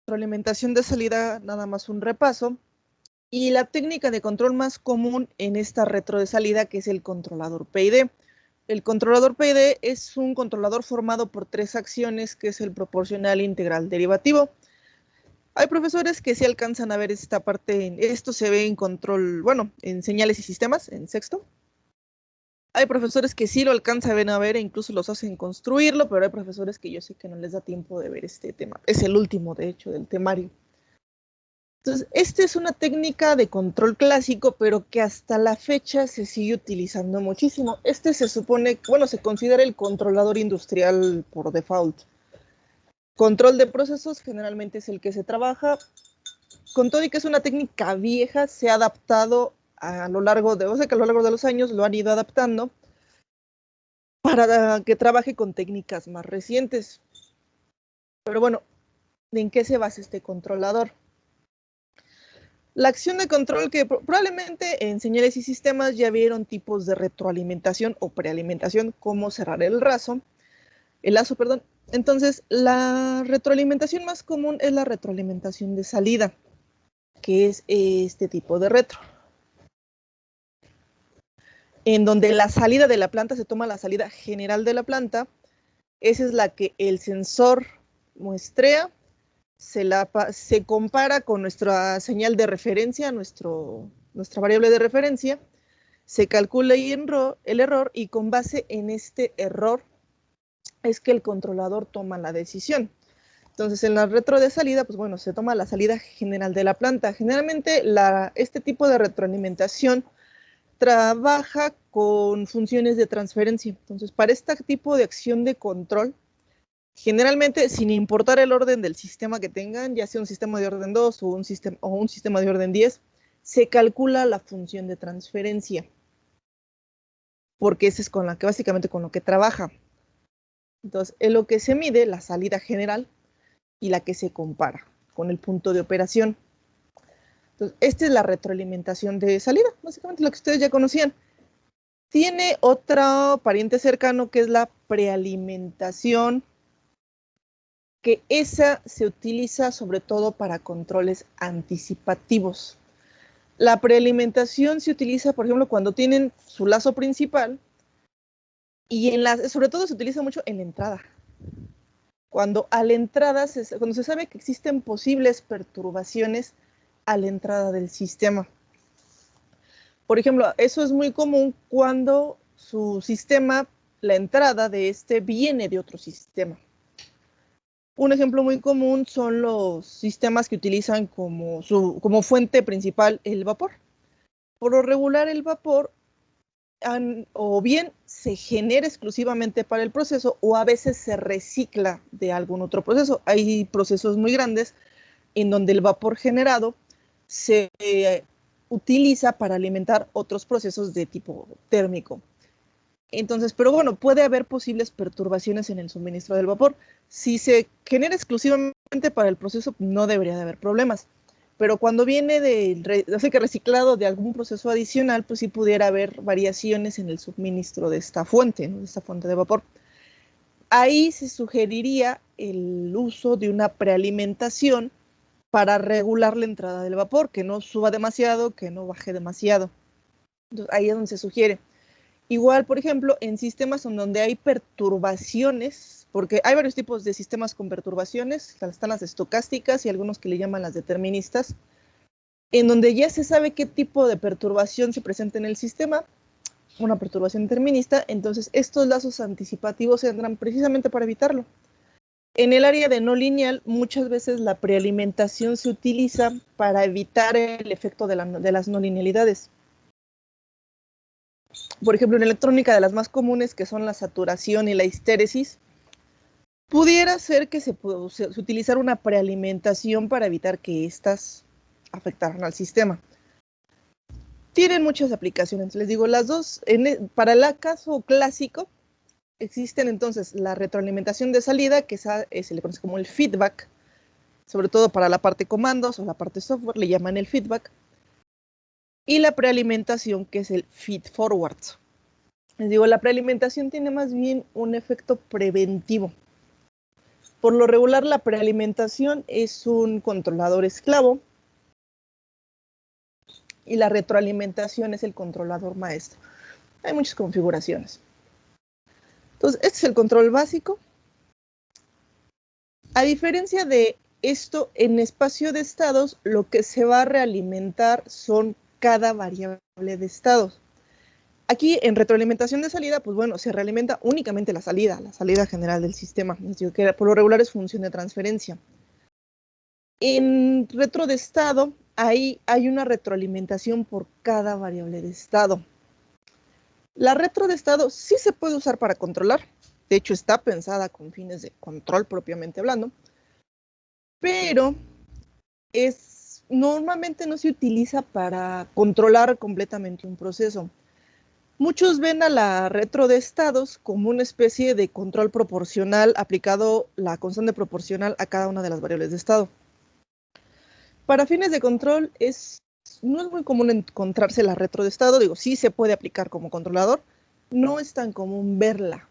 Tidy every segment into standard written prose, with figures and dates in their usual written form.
retroalimentación de salida, nada más un repaso. Y la técnica de control más común en esta retro de salida, que es el controlador PID. El controlador PID es un controlador formado por 3 acciones, que es el proporcional, integral, derivativo. Hay profesores que sí alcanzan a ver esta parte, esto se ve en control, bueno, en señales y sistemas, en sexto. Hay profesores que sí lo alcanzan a ver e incluso los hacen construirlo, pero hay profesores que yo sé que no les da tiempo de ver este tema. Es el último, de hecho, del temario. Entonces, esta es una técnica de control clásico, pero que hasta la fecha se sigue utilizando muchísimo. Este se supone, bueno, se considera el controlador industrial por default. Control de procesos generalmente es el que se trabaja. Con todo y que es una técnica vieja, se ha adaptado a lo largo de, o sea que a lo largo de los años lo han ido adaptando para que trabaje con técnicas más recientes. Pero bueno, ¿en qué se basa este controlador? La acción de control, que probablemente en señales y sistemas ya vieron tipos de retroalimentación o prealimentación, cómo cerrar el lazo, perdón. Entonces, la retroalimentación más común es la retroalimentación de salida, que es este tipo de retro, en donde la salida de la planta se toma la salida general de la planta. Esa es la que el sensor muestrea, se compara con nuestra señal de referencia, nuestra variable de referencia, se calcula el error y con base en este error es que el controlador toma la decisión. Entonces, en la retro de salida, pues bueno, se toma la salida general de la planta. Generalmente, este tipo de retroalimentación trabaja con funciones de transferencia. Entonces, para este tipo de acción de control, generalmente, sin importar el orden del sistema que tengan, ya sea un sistema de orden 2 o un sistema de orden 10, se calcula la función de transferencia, porque esa es básicamente con lo que trabaja. Entonces, es lo que se mide, la salida general, y la que se compara con el punto de operación. Entonces, esta es la retroalimentación de salida, básicamente lo que ustedes ya conocían. Tiene otro pariente cercano que es la prealimentación, que esa se utiliza sobre todo para controles anticipativos. La prealimentación se utiliza, por ejemplo, cuando tienen su lazo principal y sobre todo se utiliza mucho en la entrada. Cuando a la entrada, cuando se sabe que existen posibles perturbaciones a la entrada del sistema. Por ejemplo, eso es muy común cuando su sistema, la entrada de este viene de otro sistema. Un ejemplo muy común son los sistemas que utilizan como fuente principal el vapor. Por lo regular, el vapor o bien se genera exclusivamente para el proceso o a veces se recicla de algún otro proceso. Hay procesos muy grandes en donde el vapor generado se utiliza para alimentar otros procesos de tipo térmico. Entonces, pero bueno, puede haber posibles perturbaciones en el suministro del vapor. Si se genera exclusivamente para el proceso, no debería de haber problemas. Pero cuando viene reciclado de algún proceso adicional, pues sí pudiera haber variaciones en el suministro de esta fuente, ¿no? De esta fuente de vapor. Ahí se sugeriría el uso de una prealimentación para regular la entrada del vapor, que no suba demasiado, que no baje demasiado. Entonces, ahí es donde se sugiere. Igual, por ejemplo, en sistemas en donde hay perturbaciones, porque hay varios tipos de sistemas con perturbaciones, están las estocásticas y algunos que le llaman las deterministas, en donde ya se sabe qué tipo de perturbación se presenta en el sistema, una perturbación determinista, entonces estos lazos anticipativos entran precisamente para evitarlo. En el área de no lineal, muchas veces la prealimentación se utiliza para evitar el efecto de las no linealidades. Por ejemplo, en electrónica, de las más comunes, que son la saturación y la histéresis, pudiera ser que se utilizara una prealimentación para evitar que éstas afectaran al sistema. Tienen muchas aplicaciones, les digo, las dos, para el caso clásico, existen entonces la retroalimentación de salida, que se le conoce como el feedback, sobre todo para la parte comandos o la parte software, le llaman el feedback, y la prealimentación, que es el feed forward. Les digo, la prealimentación tiene más bien un efecto preventivo. Por lo regular, la prealimentación es un controlador esclavo y la retroalimentación es el controlador maestro. Hay muchas configuraciones. Entonces, este es el control básico. A diferencia de esto, en espacio de estados, lo que se va a realimentar son cada variable de estados. Aquí, en retroalimentación de salida, pues bueno, se realimenta únicamente la salida general del sistema. Les digo que por lo regular es función de transferencia. En retro de estado, ahí hay una retroalimentación por cada variable de estado. La retro de estado sí se puede usar para controlar. De hecho, está pensada con fines de control propiamente hablando. Pero normalmente no se utiliza para controlar completamente un proceso. Muchos ven a la retro de estados como una especie de control proporcional aplicado la constante proporcional a cada una de las variables de estado. Para fines de control no es muy común encontrarse la retro de estado, digo, sí se puede aplicar como controlador, no es tan común verla.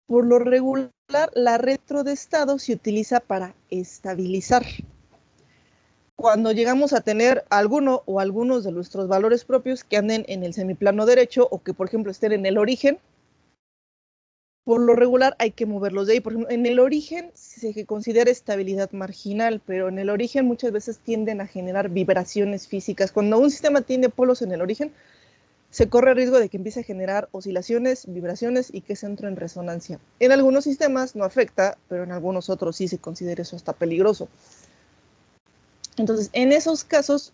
Por lo regular, la retro de estado se utiliza para estabilizar. Cuando llegamos a tener alguno o algunos de nuestros valores propios que anden en el semiplano derecho o que, por ejemplo, estén en el origen, por lo regular hay que moverlos de ahí. Por ejemplo, en el origen se considera estabilidad marginal, pero en el origen muchas veces tienden a generar vibraciones físicas. Cuando un sistema tiene polos en el origen, se corre el riesgo de que empiece a generar oscilaciones, vibraciones y que se entre en resonancia. En algunos sistemas no afecta, pero en algunos otros sí se considera eso hasta peligroso. Entonces, en esos casos,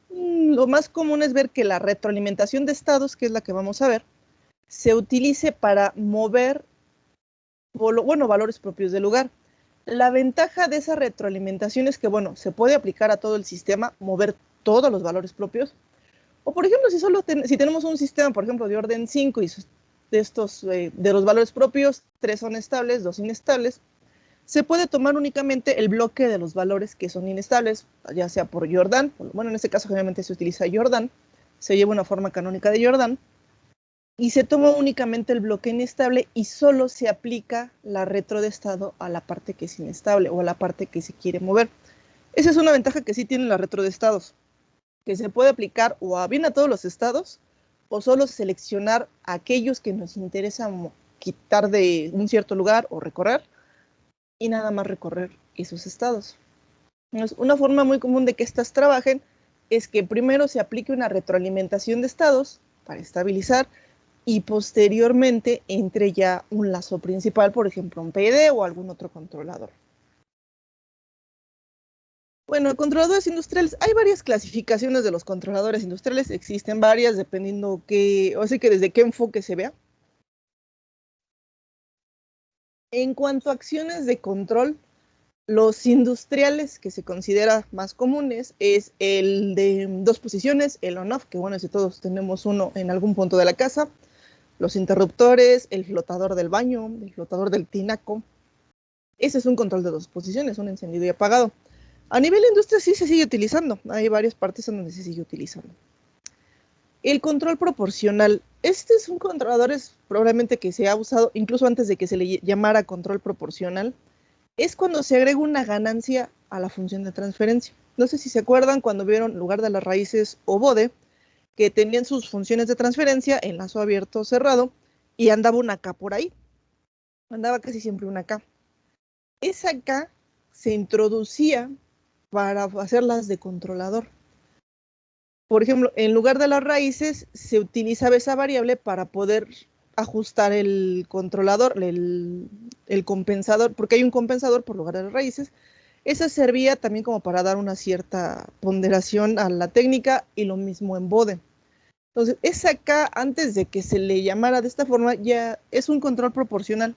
lo más común es ver que la retroalimentación de estados, que es la que vamos a ver, se utilice para mover, valores propios del lugar. La ventaja de esa retroalimentación es que, bueno, se puede aplicar a todo el sistema, mover todos los valores propios. O, por ejemplo, si tenemos un sistema, por ejemplo, de orden 5 y de los valores propios, 3 son estables, 2 inestables, se puede tomar únicamente el bloque de los valores que son inestables, ya sea por Jordan, bueno, en este caso generalmente se utiliza Jordan, se lleva una forma canónica de Jordan, y se toma únicamente el bloque inestable y solo se aplica la retro de estado a la parte que es inestable o a la parte que se quiere mover. Esa es una ventaja que sí tienen la retro de estados, que se puede aplicar o bien a todos los estados o solo seleccionar aquellos que nos interesa quitar de un cierto lugar o recorrer, y nada más recorrer esos estados. Una forma muy común de que estas trabajen es que primero se aplique una retroalimentación de estados para estabilizar y posteriormente entre ya un lazo principal, por ejemplo, un PID o algún otro controlador. Bueno, controladores industriales, hay varias clasificaciones de los controladores industriales, existen varias dependiendo desde qué enfoque se vea. En cuanto a acciones de control, los industriales que se considera más comunes es el de 2 posiciones, el on-off, que bueno, si todos tenemos uno en algún punto de la casa, los interruptores, el flotador del baño, el flotador del tinaco. Ese es un control de 2 posiciones, un encendido y apagado. A nivel de industria sí se sigue utilizando, hay varias partes en donde se sigue utilizando. El control proporcional, este es un controlador probablemente que se ha usado incluso antes de que se le llamara control proporcional, es cuando se agrega una ganancia a la función de transferencia. No sé si se acuerdan cuando vieron lugar de las raíces o bode, que tenían sus funciones de transferencia en lazo abierto o cerrado, y andaba una K por ahí. Andaba casi siempre una K. Esa K se introducía para hacerlas de controlador. Por ejemplo, en lugar de las raíces, se utilizaba esa variable para poder ajustar el controlador, el compensador, porque hay un compensador por lugar de las raíces. Esa servía también como para dar una cierta ponderación a la técnica y lo mismo en bode. Entonces, esa K, antes de que se le llamara de esta forma, ya es un control proporcional.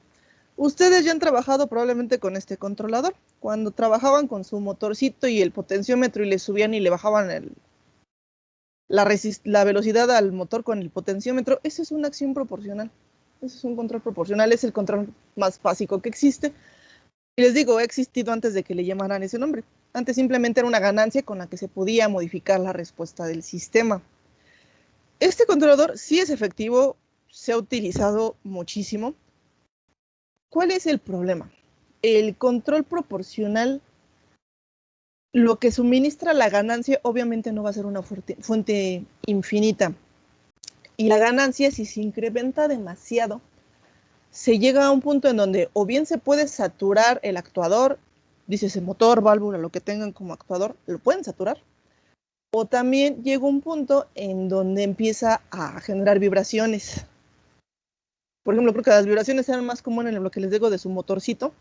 Ustedes ya han trabajado probablemente con este controlador. Cuando trabajaban con su motorcito y el potenciómetro y le subían y le bajaban la velocidad al motor con el potenciómetro, eso es una acción proporcional. Eso es un control proporcional, es el control más básico que existe. Y les digo, ha existido antes de que le llamaran ese nombre. Antes simplemente era una ganancia con la que se podía modificar la respuesta del sistema. Este controlador sí es efectivo, se ha utilizado muchísimo. ¿Cuál es el problema? el control proporcional, lo que suministra la ganancia, obviamente no va a ser una fuente infinita. Y la ganancia, si se incrementa demasiado, se llega a un punto en donde o bien se puede saturar el actuador, dice motor, válvula, lo que tengan como actuador, lo pueden saturar, o también llega un punto en donde empieza a generar vibraciones. Por ejemplo, creo que las vibraciones eran más comunes en lo que les digo de su motorcito.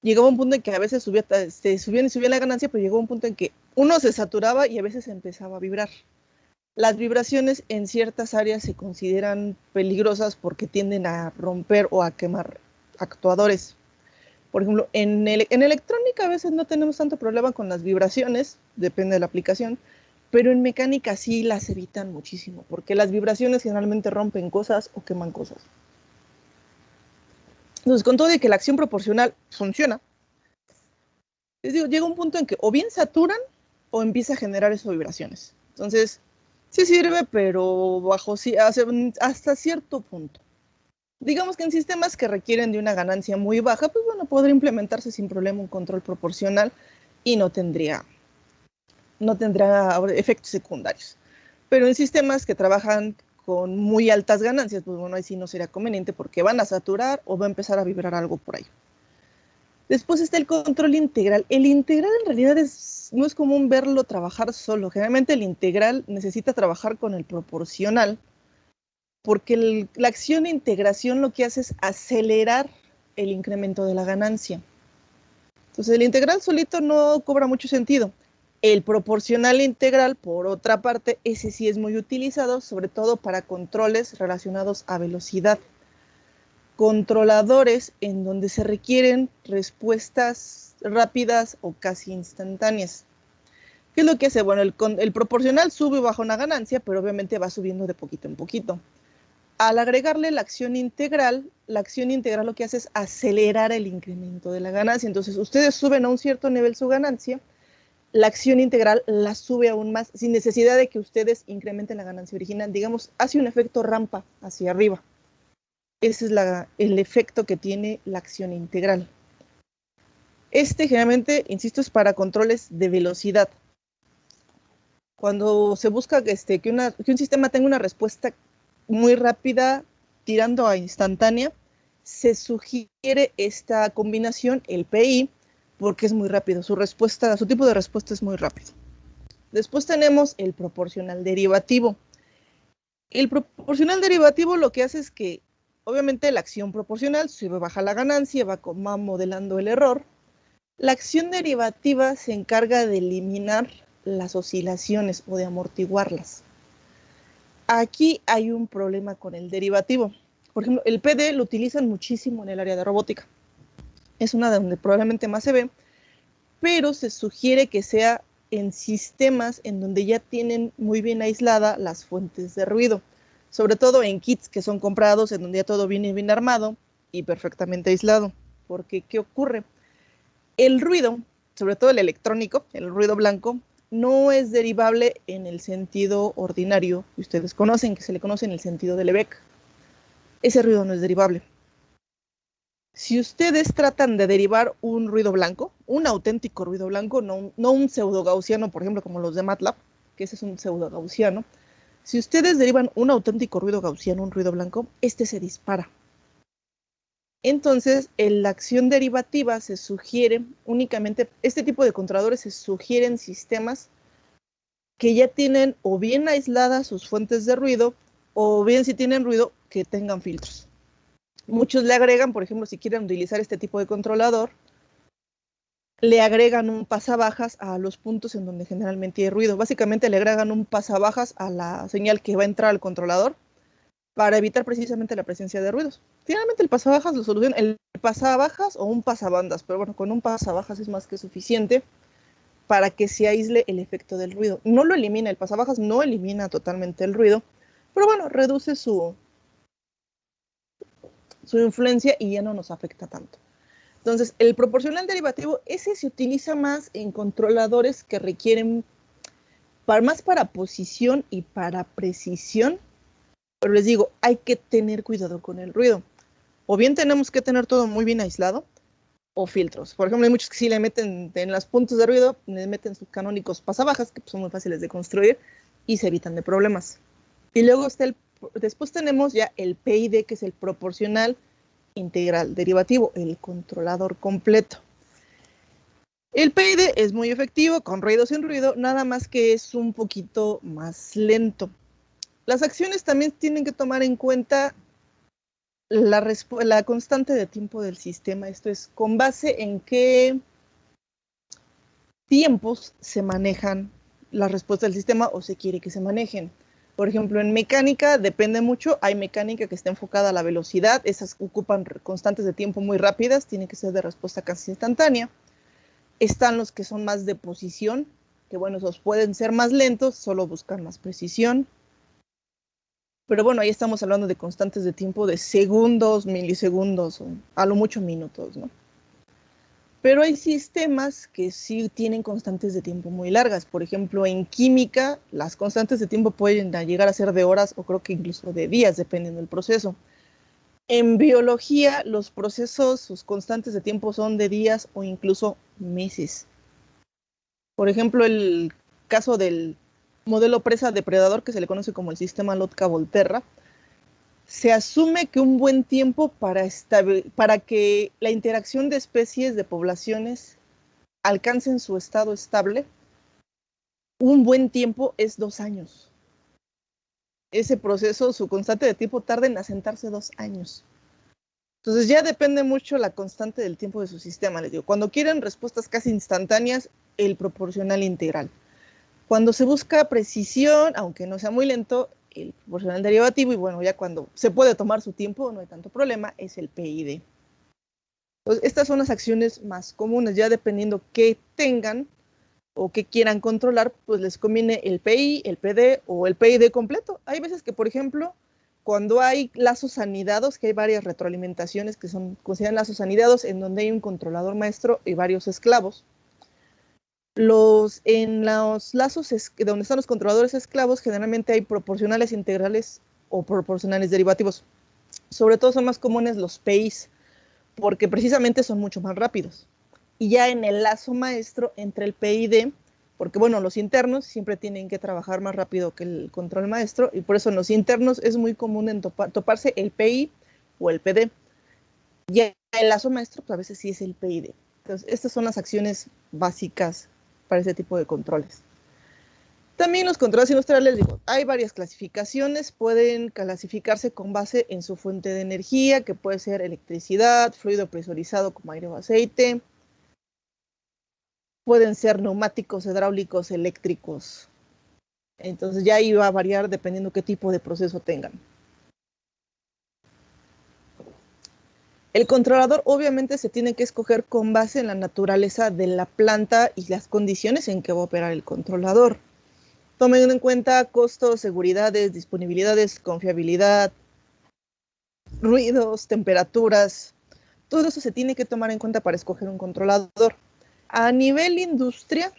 Llegaba un punto en que a veces subía y subía la ganancia, pero llegó un punto en que uno se saturaba y a veces empezaba a vibrar. Las vibraciones en ciertas áreas se consideran peligrosas porque tienden a romper o a quemar actuadores. Por ejemplo, en electrónica a veces no tenemos tanto problema con las vibraciones, depende de la aplicación, pero en mecánica sí las evitan muchísimo, porque las vibraciones generalmente rompen cosas o queman cosas. Entonces, con todo de que la acción proporcional funciona, les digo, llega un punto en que o bien saturan o empieza a generar esas vibraciones. Entonces, sí sirve, pero hasta cierto punto. Digamos que en sistemas que requieren de una ganancia muy baja, pues bueno, podría implementarse sin problema un control proporcional y no tendría efectos secundarios. Pero en sistemas que trabajan con muy altas ganancias, pues bueno, ahí sí no sería conveniente porque van a saturar o va a empezar a vibrar algo por ahí. Después está el control integral. El integral en realidad no es común verlo trabajar solo. Generalmente el integral necesita trabajar con el proporcional porque la acción de integración lo que hace es acelerar el incremento de la ganancia. Entonces el integral solito no cobra mucho sentido. El proporcional integral, por otra parte, ese sí es muy utilizado, sobre todo para controles relacionados a velocidad. Controladores en donde se requieren respuestas rápidas o casi instantáneas. ¿Qué es lo que hace? Bueno, el proporcional sube y baja una ganancia, pero obviamente va subiendo de poquito en poquito. Al agregarle la acción integral lo que hace es acelerar el incremento de la ganancia. Entonces, ustedes suben a un cierto nivel su ganancia, la acción integral la sube aún más, sin necesidad de que ustedes incrementen la ganancia original. Digamos, hace un efecto rampa hacia arriba. Ese es el efecto que tiene la acción integral. Generalmente, insisto, es para controles de velocidad. Cuando se busca que un sistema tenga una respuesta muy rápida, tirando a instantánea, se sugiere esta combinación, el PI, porque es muy rápido. Su tipo de respuesta es muy rápido. Después tenemos el proporcional derivativo. El proporcional derivativo lo que hace es que, obviamente, la acción proporcional sube, baja la ganancia, va modelando el error. La acción derivativa se encarga de eliminar las oscilaciones o de amortiguarlas. Aquí hay un problema con el derivativo. Por ejemplo, el PD lo utilizan muchísimo en el área de robótica. Es una de donde probablemente más se ve, pero se sugiere que sea en sistemas en donde ya tienen muy bien aisladas las fuentes de ruido, sobre todo en kits que son comprados en donde ya todo viene bien armado y perfectamente aislado. Porque, ¿qué ocurre? El ruido, sobre todo el electrónico, el ruido blanco, no es derivable en el sentido ordinario que ustedes conocen, que se le conoce en el sentido de Lebesgue. Ese ruido no es derivable. Si ustedes tratan de derivar un ruido blanco, un auténtico ruido blanco, no un pseudo-gaussiano, por ejemplo, como los de MATLAB, que ese es un pseudo-gaussiano, si ustedes derivan un auténtico ruido gaussiano, un ruido blanco, este se dispara. Entonces, en la acción derivativa se sugiere únicamente, este tipo de controladores se sugieren sistemas que ya tienen o bien aisladas sus fuentes de ruido, o bien si tienen ruido, que tengan filtros. Muchos le agregan, por ejemplo, si quieren utilizar este tipo de controlador, le agregan un pasabajas a los puntos en donde generalmente hay ruido. Básicamente le agregan un pasabajas a la señal que va a entrar al controlador para evitar precisamente la presencia de ruidos. Finalmente el pasabajas lo soluciona, el pasabajas o un pasabandas, pero bueno, con un pasabajas es más que suficiente para que se aísle el efecto del ruido. No lo elimina, el pasabajas no elimina totalmente el ruido, pero bueno, reduce su influencia y ya no nos afecta tanto. Entonces, el proporcional derivativo, ese se utiliza más en controladores que requieren más para posición y para precisión, pero les digo, hay que tener cuidado con el ruido. O bien tenemos que tener todo muy bien aislado, o filtros. Por ejemplo, hay muchos que sí le meten en las puntos de ruido, le meten sus canónicos pasabajas, que son muy fáciles de construir y se evitan de problemas. Y luego después tenemos ya el PID, que es el proporcional integral derivativo, el controlador completo. El PID es muy efectivo, con ruido o sin ruido, nada más que es un poquito más lento. Las acciones también tienen que tomar en cuenta la constante de tiempo del sistema. Esto es con base en qué tiempos se manejan las respuestas del sistema o se quiere que se manejen. Por ejemplo, en mecánica depende mucho, hay mecánica que está enfocada a la velocidad, esas ocupan constantes de tiempo muy rápidas, tiene que ser de respuesta casi instantánea. Están los que son más de posición, que bueno, esos pueden ser más lentos, solo buscan más precisión. Pero bueno, ahí estamos hablando de constantes de tiempo de segundos, milisegundos, o a lo mucho minutos, ¿no? Pero hay sistemas que sí tienen constantes de tiempo muy largas. Por ejemplo, en química, las constantes de tiempo pueden llegar a ser de horas o creo que incluso de días, dependiendo del proceso. En biología, los procesos, sus constantes de tiempo son de días o incluso meses. Por ejemplo, el caso del modelo presa-depredador, que se le conoce como el sistema Lotka-Volterra, se asume que un buen tiempo para que la interacción de especies, de poblaciones, alcancen su estado estable, un buen tiempo es 2 años. Ese proceso, su constante de tiempo tarda en asentarse 2 años. Entonces ya depende mucho la constante del tiempo de su sistema. Les digo, cuando quieren respuestas casi instantáneas, el proporcional integral. Cuando se busca precisión, aunque no sea muy lento, el proporcional derivativo, y bueno, ya cuando se puede tomar su tiempo, no hay tanto problema, es el PID. Entonces, estas son las acciones más comunes, ya dependiendo qué tengan o qué quieran controlar, pues les conviene el PI, el PD o el PID completo. Hay veces que, por ejemplo, cuando hay lazos anidados, que hay varias retroalimentaciones que son consideran lazos anidados, en donde hay un controlador maestro y varios esclavos, en los lazos donde están los controladores esclavos, generalmente hay proporcionales integrales o proporcionales derivativos. Sobre todo son más comunes los PIs, porque precisamente son mucho más rápidos. Y ya en el lazo maestro entre el PID, porque bueno, los internos siempre tienen que trabajar más rápido que el control maestro, y por eso en los internos es muy común en toparse el PI o el PD. Y el lazo maestro, pues a veces sí es el PID. Entonces, estas son las acciones básicas para ese tipo de controles. También los controles industriales, digo, hay varias clasificaciones, pueden clasificarse con base en su fuente de energía, que puede ser electricidad, fluido presurizado como aire o aceite, pueden ser neumáticos, hidráulicos, eléctricos. Entonces ya ahí va a variar dependiendo qué tipo de proceso tengan. El controlador obviamente se tiene que escoger con base en la naturaleza de la planta y las condiciones en que va a operar el controlador. Tomen en cuenta costos, seguridades, disponibilidades, confiabilidad, ruidos, temperaturas. Todo eso se tiene que tomar en cuenta para escoger un controlador. A nivel industria,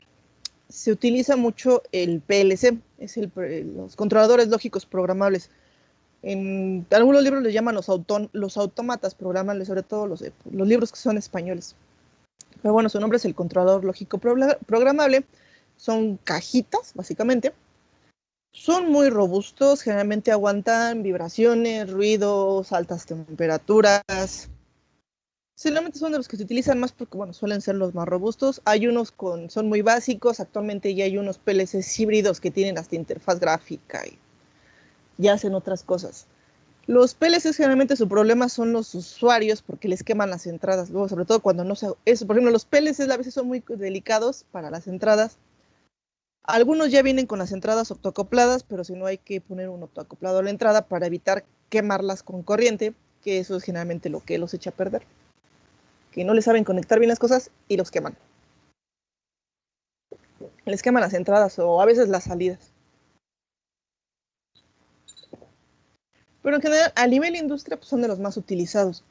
se utiliza mucho el PLC, es los controladores lógicos programables. En algunos libros les llaman los autómatas programables, sobre todo los libros que son españoles. Pero bueno, su nombre es el controlador lógico programable. Son cajitas, básicamente. Son muy robustos, generalmente aguantan vibraciones, ruidos, altas temperaturas. Simplemente son de los que se utilizan más porque, bueno, suelen ser los más robustos. Hay unos son muy básicos, actualmente ya hay unos PLCs híbridos que tienen hasta interfaz gráfica y ya hacen otras cosas. Los PLCs generalmente su problema son los usuarios porque les queman las entradas, luego sobre todo cuando no se... por ejemplo, los PLCs a veces son muy delicados para las entradas. Algunos ya vienen con las entradas optoacopladas, pero si no hay que poner un optoacoplado a la entrada para evitar quemarlas con corriente, que eso es generalmente lo que los echa a perder. Que no les saben conectar bien las cosas y los queman. Les queman las entradas o a veces las salidas. Pero en general, a nivel industria, pues son de los más utilizados.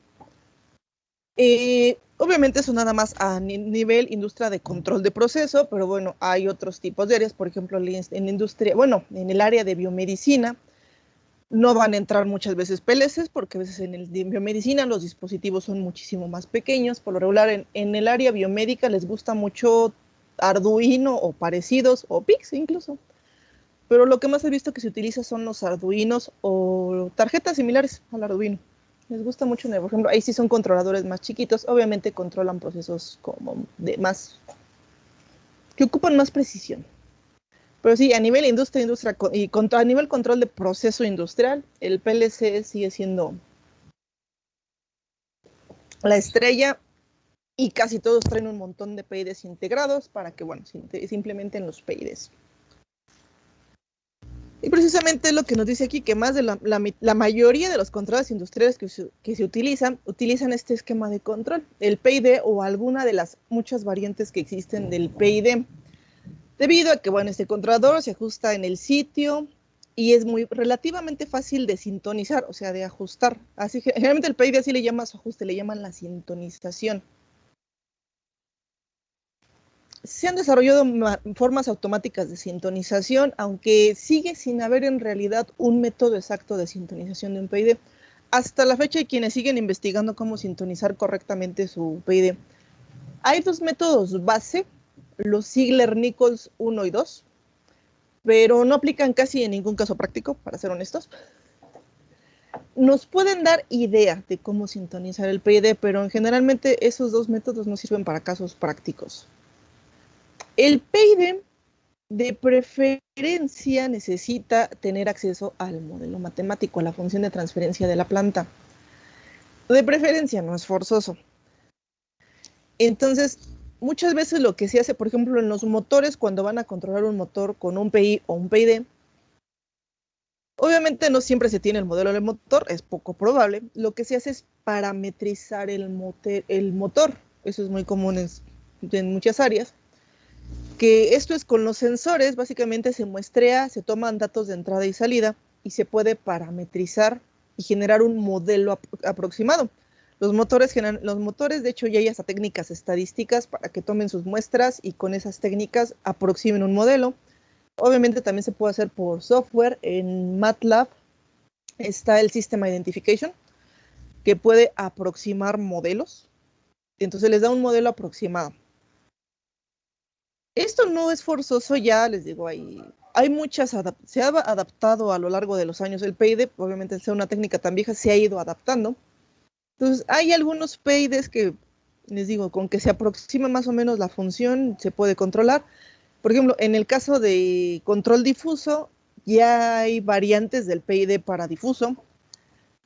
Obviamente eso nada más a nivel industria de control de proceso, pero bueno, hay otros tipos de áreas, por ejemplo, en industria, bueno, en el área de biomedicina, No van a entrar muchas veces PLCs porque a veces en biomedicina los dispositivos son muchísimo más pequeños. Por lo regular en el área biomédica les gusta mucho Arduino o parecidos o PIX incluso. Pero lo que más he visto que se utiliza son los Arduinos o tarjetas similares al Arduino. Les gusta mucho, por ejemplo, ahí sí son controladores más chiquitos. Obviamente controlan procesos como de más, que ocupan más precisión. Pero sí, a nivel industria y a nivel control de proceso industrial, el PLC sigue siendo la estrella y casi todos traen un montón de PIDs integrados para que, bueno, se implementen los PIDs. Y precisamente lo que nos dice aquí, que más de la mayoría de los controles industriales que se utilizan este esquema de control, el PID o alguna de las muchas variantes que existen del PID. Debido a que, bueno, este controlador se ajusta en el sitio y es relativamente fácil de sintonizar, o sea, de ajustar. Así que generalmente el PID así le llama su ajuste, le llaman la sintonización. Se han desarrollado formas automáticas de sintonización, aunque sigue sin haber en realidad un método exacto de sintonización de un PID. Hasta la fecha hay quienes siguen investigando cómo sintonizar correctamente su PID. Hay dos métodos base, los Ziegler-Nichols 1 y 2, pero no aplican casi en ningún caso práctico, para ser honestos. Nos pueden dar idea de cómo sintonizar el PID, pero generalmente esos dos métodos no sirven para casos prácticos. El PID de preferencia necesita tener acceso al modelo matemático, a la función de transferencia de la planta. De preferencia, no es forzoso. Entonces, muchas veces lo que se hace, por ejemplo, en los motores, cuando van a controlar un motor con un PI o un PID, obviamente no siempre se tiene el modelo del motor, es poco probable. Lo que se hace es parametrizar el motor. Eso es muy común en muchas áreas. Que esto es con los sensores, básicamente se muestrea, se toman datos de entrada y salida y se puede parametrizar y generar un modelo aproximado. Los motores, de hecho, ya hay hasta técnicas estadísticas para que tomen sus muestras y con esas técnicas aproximen un modelo. Obviamente también se puede hacer por software. En MATLAB está el System Identification, que puede aproximar modelos. Entonces les da un modelo aproximado. Esto no es forzoso ya, les digo, hay muchas, se ha adaptado a lo largo de los años el PID, obviamente sea una técnica tan vieja, se ha ido adaptando. Entonces, hay algunos PIDs que, les digo, con que se aproxima más o menos la función, se puede controlar. Por ejemplo, en el caso de control difuso, ya hay variantes del PID para difuso.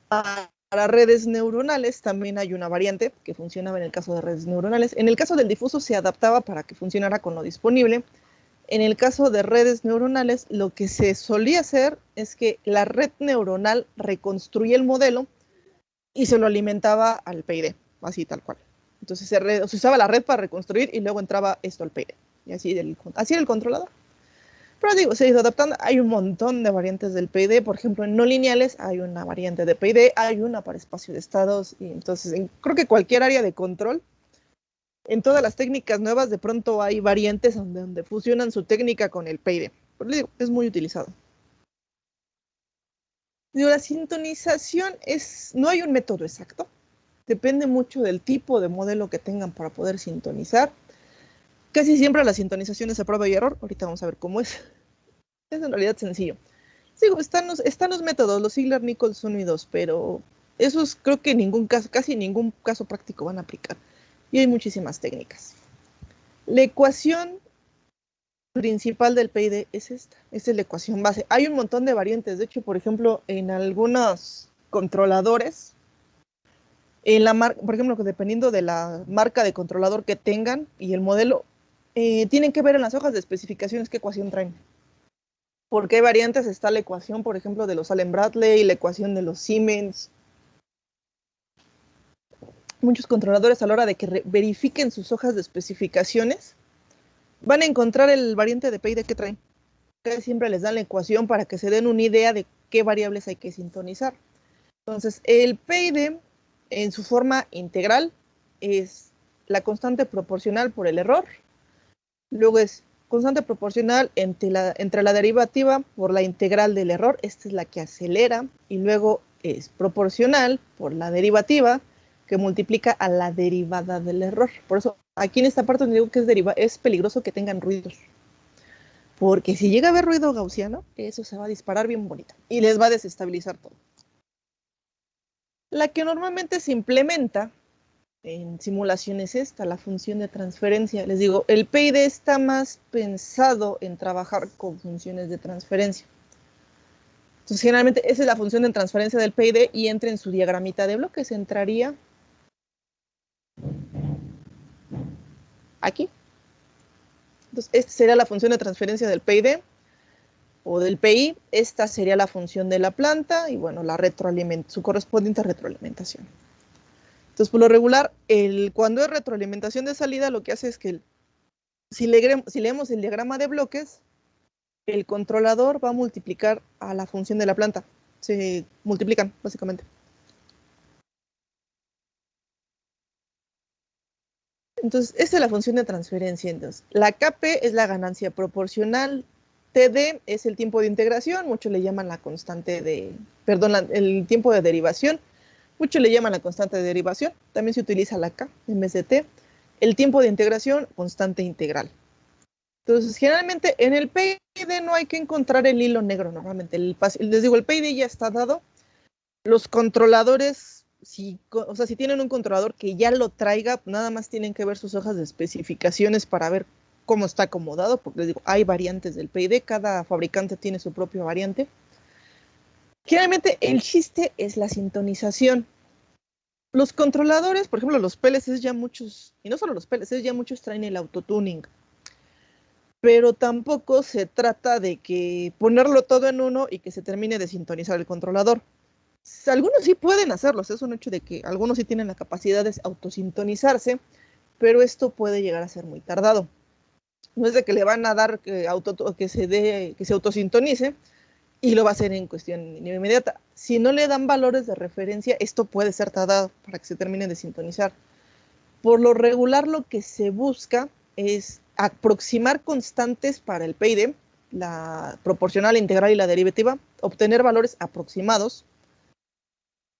Para redes neuronales también hay una variante que funcionaba en el caso de redes neuronales. En el caso del difuso se adaptaba para que funcionara con lo disponible. En el caso de redes neuronales, lo que se solía hacer es que la red neuronal reconstruía el modelo y se lo alimentaba al PID, así tal cual. Entonces se usaba la red para reconstruir y luego entraba esto al PID. Y así era el controlador. Pero digo, se ha ido adaptando. Hay un montón de variantes del PID. Por ejemplo, en no lineales hay una variante de PID, hay una para espacio de estados. Y entonces, creo que cualquier área de control, en todas las técnicas nuevas, de pronto hay variantes donde fusionan su técnica con el PID. Pero digo, es muy utilizado. Digo, la sintonización no hay un método exacto. Depende mucho del tipo de modelo que tengan para poder sintonizar. Casi siempre la sintonización es a prueba y error. Ahorita vamos a ver cómo es. Es en realidad sencillo. Sí, están los métodos, los Ziegler-Nichols 1 y 2, pero esos creo que casi ningún caso práctico van a aplicar. Y hay muchísimas técnicas. La ecuación principal del PID es esta. Esta es la ecuación base. Hay un montón de variantes. De hecho, por ejemplo, en algunos controladores, por ejemplo, dependiendo de la marca de controlador que tengan y el modelo, tienen que ver en las hojas de especificaciones qué ecuación traen. Porque hay variantes, está la ecuación, por ejemplo, de los Allen-Bradley, la ecuación de los Siemens. Muchos controladores, a la hora de que verifiquen sus hojas de especificaciones, van a encontrar el variante de PID que traen. Casi siempre les dan la ecuación para que se den una idea de qué variables hay que sintonizar. Entonces, el PID, en su forma integral, es la constante proporcional por el error. Luego es constante proporcional entre la derivativa por la integral del error, esta es la que acelera, y luego es proporcional por la derivativa que multiplica a la derivada del error. Por eso aquí en esta parte donde digo que es peligroso que tengan ruidos, porque si llega a haber ruido gaussiano, eso se va a disparar bien bonito y les va a desestabilizar todo. La que normalmente se implementa en simulaciones esta, la función de transferencia. Les digo, el PID está más pensado en trabajar con funciones de transferencia. Entonces, generalmente esa es la función de transferencia del PID y entra en su diagramita de bloques. Entraría aquí. Entonces, esta sería la función de transferencia del PID o del PI. Esta sería la función de la planta y, bueno, su correspondiente retroalimentación. Entonces, por lo regular, cuando es retroalimentación de salida, lo que hace es que si leemos el diagrama de bloques, el controlador va a multiplicar a la función de la planta. Se multiplican, básicamente. Entonces, esta es la función de transferencia. Entonces, la KP es la ganancia proporcional. TD es el tiempo de integración. Muchos le llaman la constante el tiempo de derivación. Muchos le llaman la constante de derivación. También se utiliza la K en vez de T. El tiempo de integración, constante integral. Entonces, generalmente en el PID no hay que encontrar el hilo negro normalmente. Les digo, el PID ya está dado. Los controladores, si tienen un controlador que ya lo traiga, nada más tienen que ver sus hojas de especificaciones para ver cómo está acomodado, porque les digo, hay variantes del PID, cada fabricante tiene su propia variante. Generalmente el chiste es la sintonización. Los controladores, por ejemplo, los PLCs ya muchos, y no solo los PLCs, ya muchos traen el autotuning. Pero tampoco se trata de que ponerlo todo en uno y que se termine de sintonizar el controlador. Algunos sí pueden hacerlo, es un hecho de que algunos sí tienen la capacidad de autosintonizarse, pero esto puede llegar a ser muy tardado. No es de que le van a dar que se autosintonice y lo va a hacer en cuestión inmediata. Si no le dan valores de referencia, esto puede ser tardado para que se termine de sintonizar. Por lo regular, lo que se busca es aproximar constantes para el PID, la proporcional, la integral y la derivativa, obtener valores aproximados.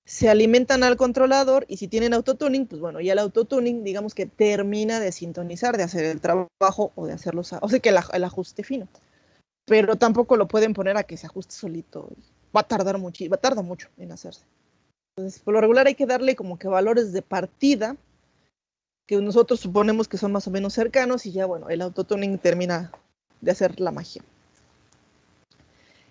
Se alimentan al controlador y si tienen autotuning, pues bueno, ya el autotuning, digamos que termina de sintonizar, de hacer el trabajo o de hacerlo, o sea que el ajuste fino. Pero tampoco lo pueden poner a que se ajuste solito. Va a tardar mucho en hacerse. Entonces, por lo regular hay que darle como que valores de partida que nosotros suponemos que son más o menos cercanos y ya, bueno, el autotuning termina de hacer la magia.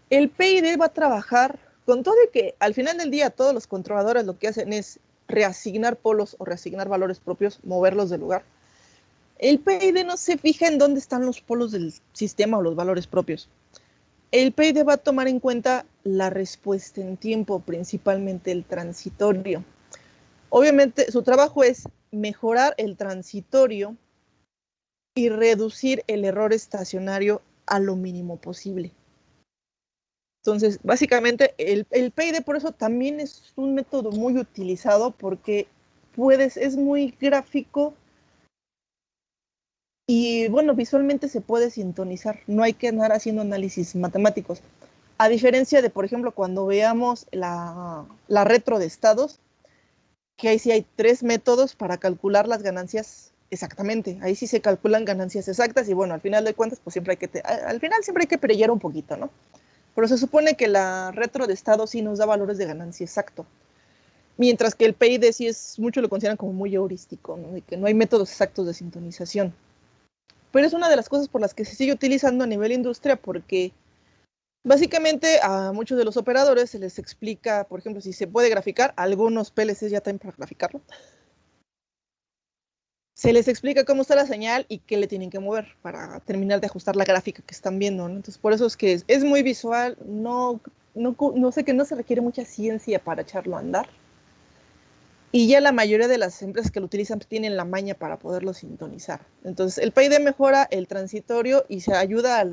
El PID va a trabajar con todo y que al final del día todos los controladores lo que hacen es reasignar polos o reasignar valores propios, moverlos del lugar. El PID no se fija en dónde están los polos del sistema o los valores propios. El PID va a tomar en cuenta la respuesta en tiempo, principalmente el transitorio. Obviamente su trabajo es mejorar el transitorio y reducir el error estacionario a lo mínimo posible. Entonces, básicamente, el PID por eso también es un método muy utilizado porque es muy gráfico y, bueno, visualmente se puede sintonizar. No hay que andar haciendo análisis matemáticos. A diferencia de, por ejemplo, cuando veamos la retro de estados, que ahí sí hay 3 métodos para calcular las ganancias exactamente. Ahí sí se calculan ganancias exactas y, bueno, al final de cuentas, pues siempre hay que perellar un poquito, ¿no? Pero se supone que la retro de estado sí nos da valores de ganancia exacto. Mientras que el PID sí muchos lo consideran como muy heurístico, ¿no? De que no hay métodos exactos de sintonización. Pero es una de las cosas por las que se sigue utilizando a nivel industria porque básicamente a muchos de los operadores se les explica, por ejemplo, si se puede graficar, algunos PLCs ya tienen para graficarlo. Se les explica cómo está la señal y qué le tienen que mover para terminar de ajustar la gráfica que están viendo, ¿no? Entonces, por eso es que es muy visual, no sé que no se requiere mucha ciencia para echarlo a andar. Y ya la mayoría de las empresas que lo utilizan tienen la maña para poderlo sintonizar. Entonces, el PID mejora el transitorio y se ayuda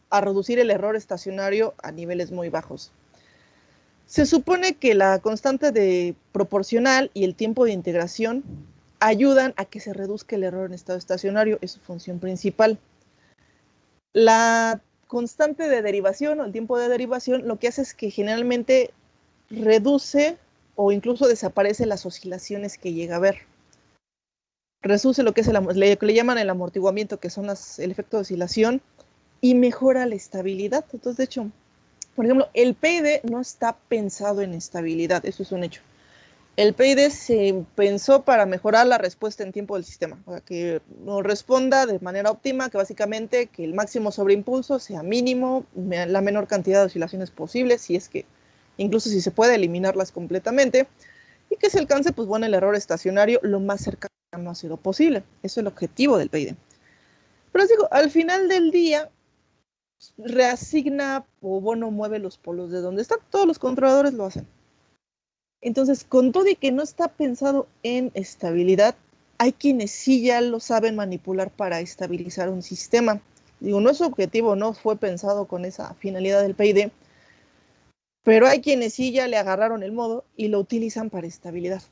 a reducir el error estacionario a niveles muy bajos. Se supone que la constante de proporcional y el tiempo de integración ayudan a que se reduzca el error en estado estacionario, es su función principal. La constante de derivación o el tiempo de derivación lo que hace es que generalmente reduce o incluso desaparece las oscilaciones que llega a haber. Reduce lo que es lo que le llaman el amortiguamiento, que son el efecto de oscilación, y mejora la estabilidad. Entonces, de hecho, por ejemplo, el PID no está pensado en estabilidad, eso es un hecho. El PID se pensó para mejorar la respuesta en tiempo del sistema, para que nos responda de manera óptima, que básicamente que el máximo sobreimpulso sea mínimo, la menor cantidad de oscilaciones posible, si es que, incluso si se puede eliminarlas completamente, y que se alcance, pues bueno, el error estacionario lo más cercano a cero posible. Eso es el objetivo del PID. Pero os digo, al final del día, reasigna o bueno, mueve los polos de donde están. Todos los controladores lo hacen. Entonces, con todo y que no está pensado en estabilidad, hay quienes sí ya lo saben manipular para estabilizar un sistema. Digo, no es su objetivo, no fue pensado con esa finalidad del PID, pero hay quienes sí ya le agarraron el modo y lo utilizan para estabilidad.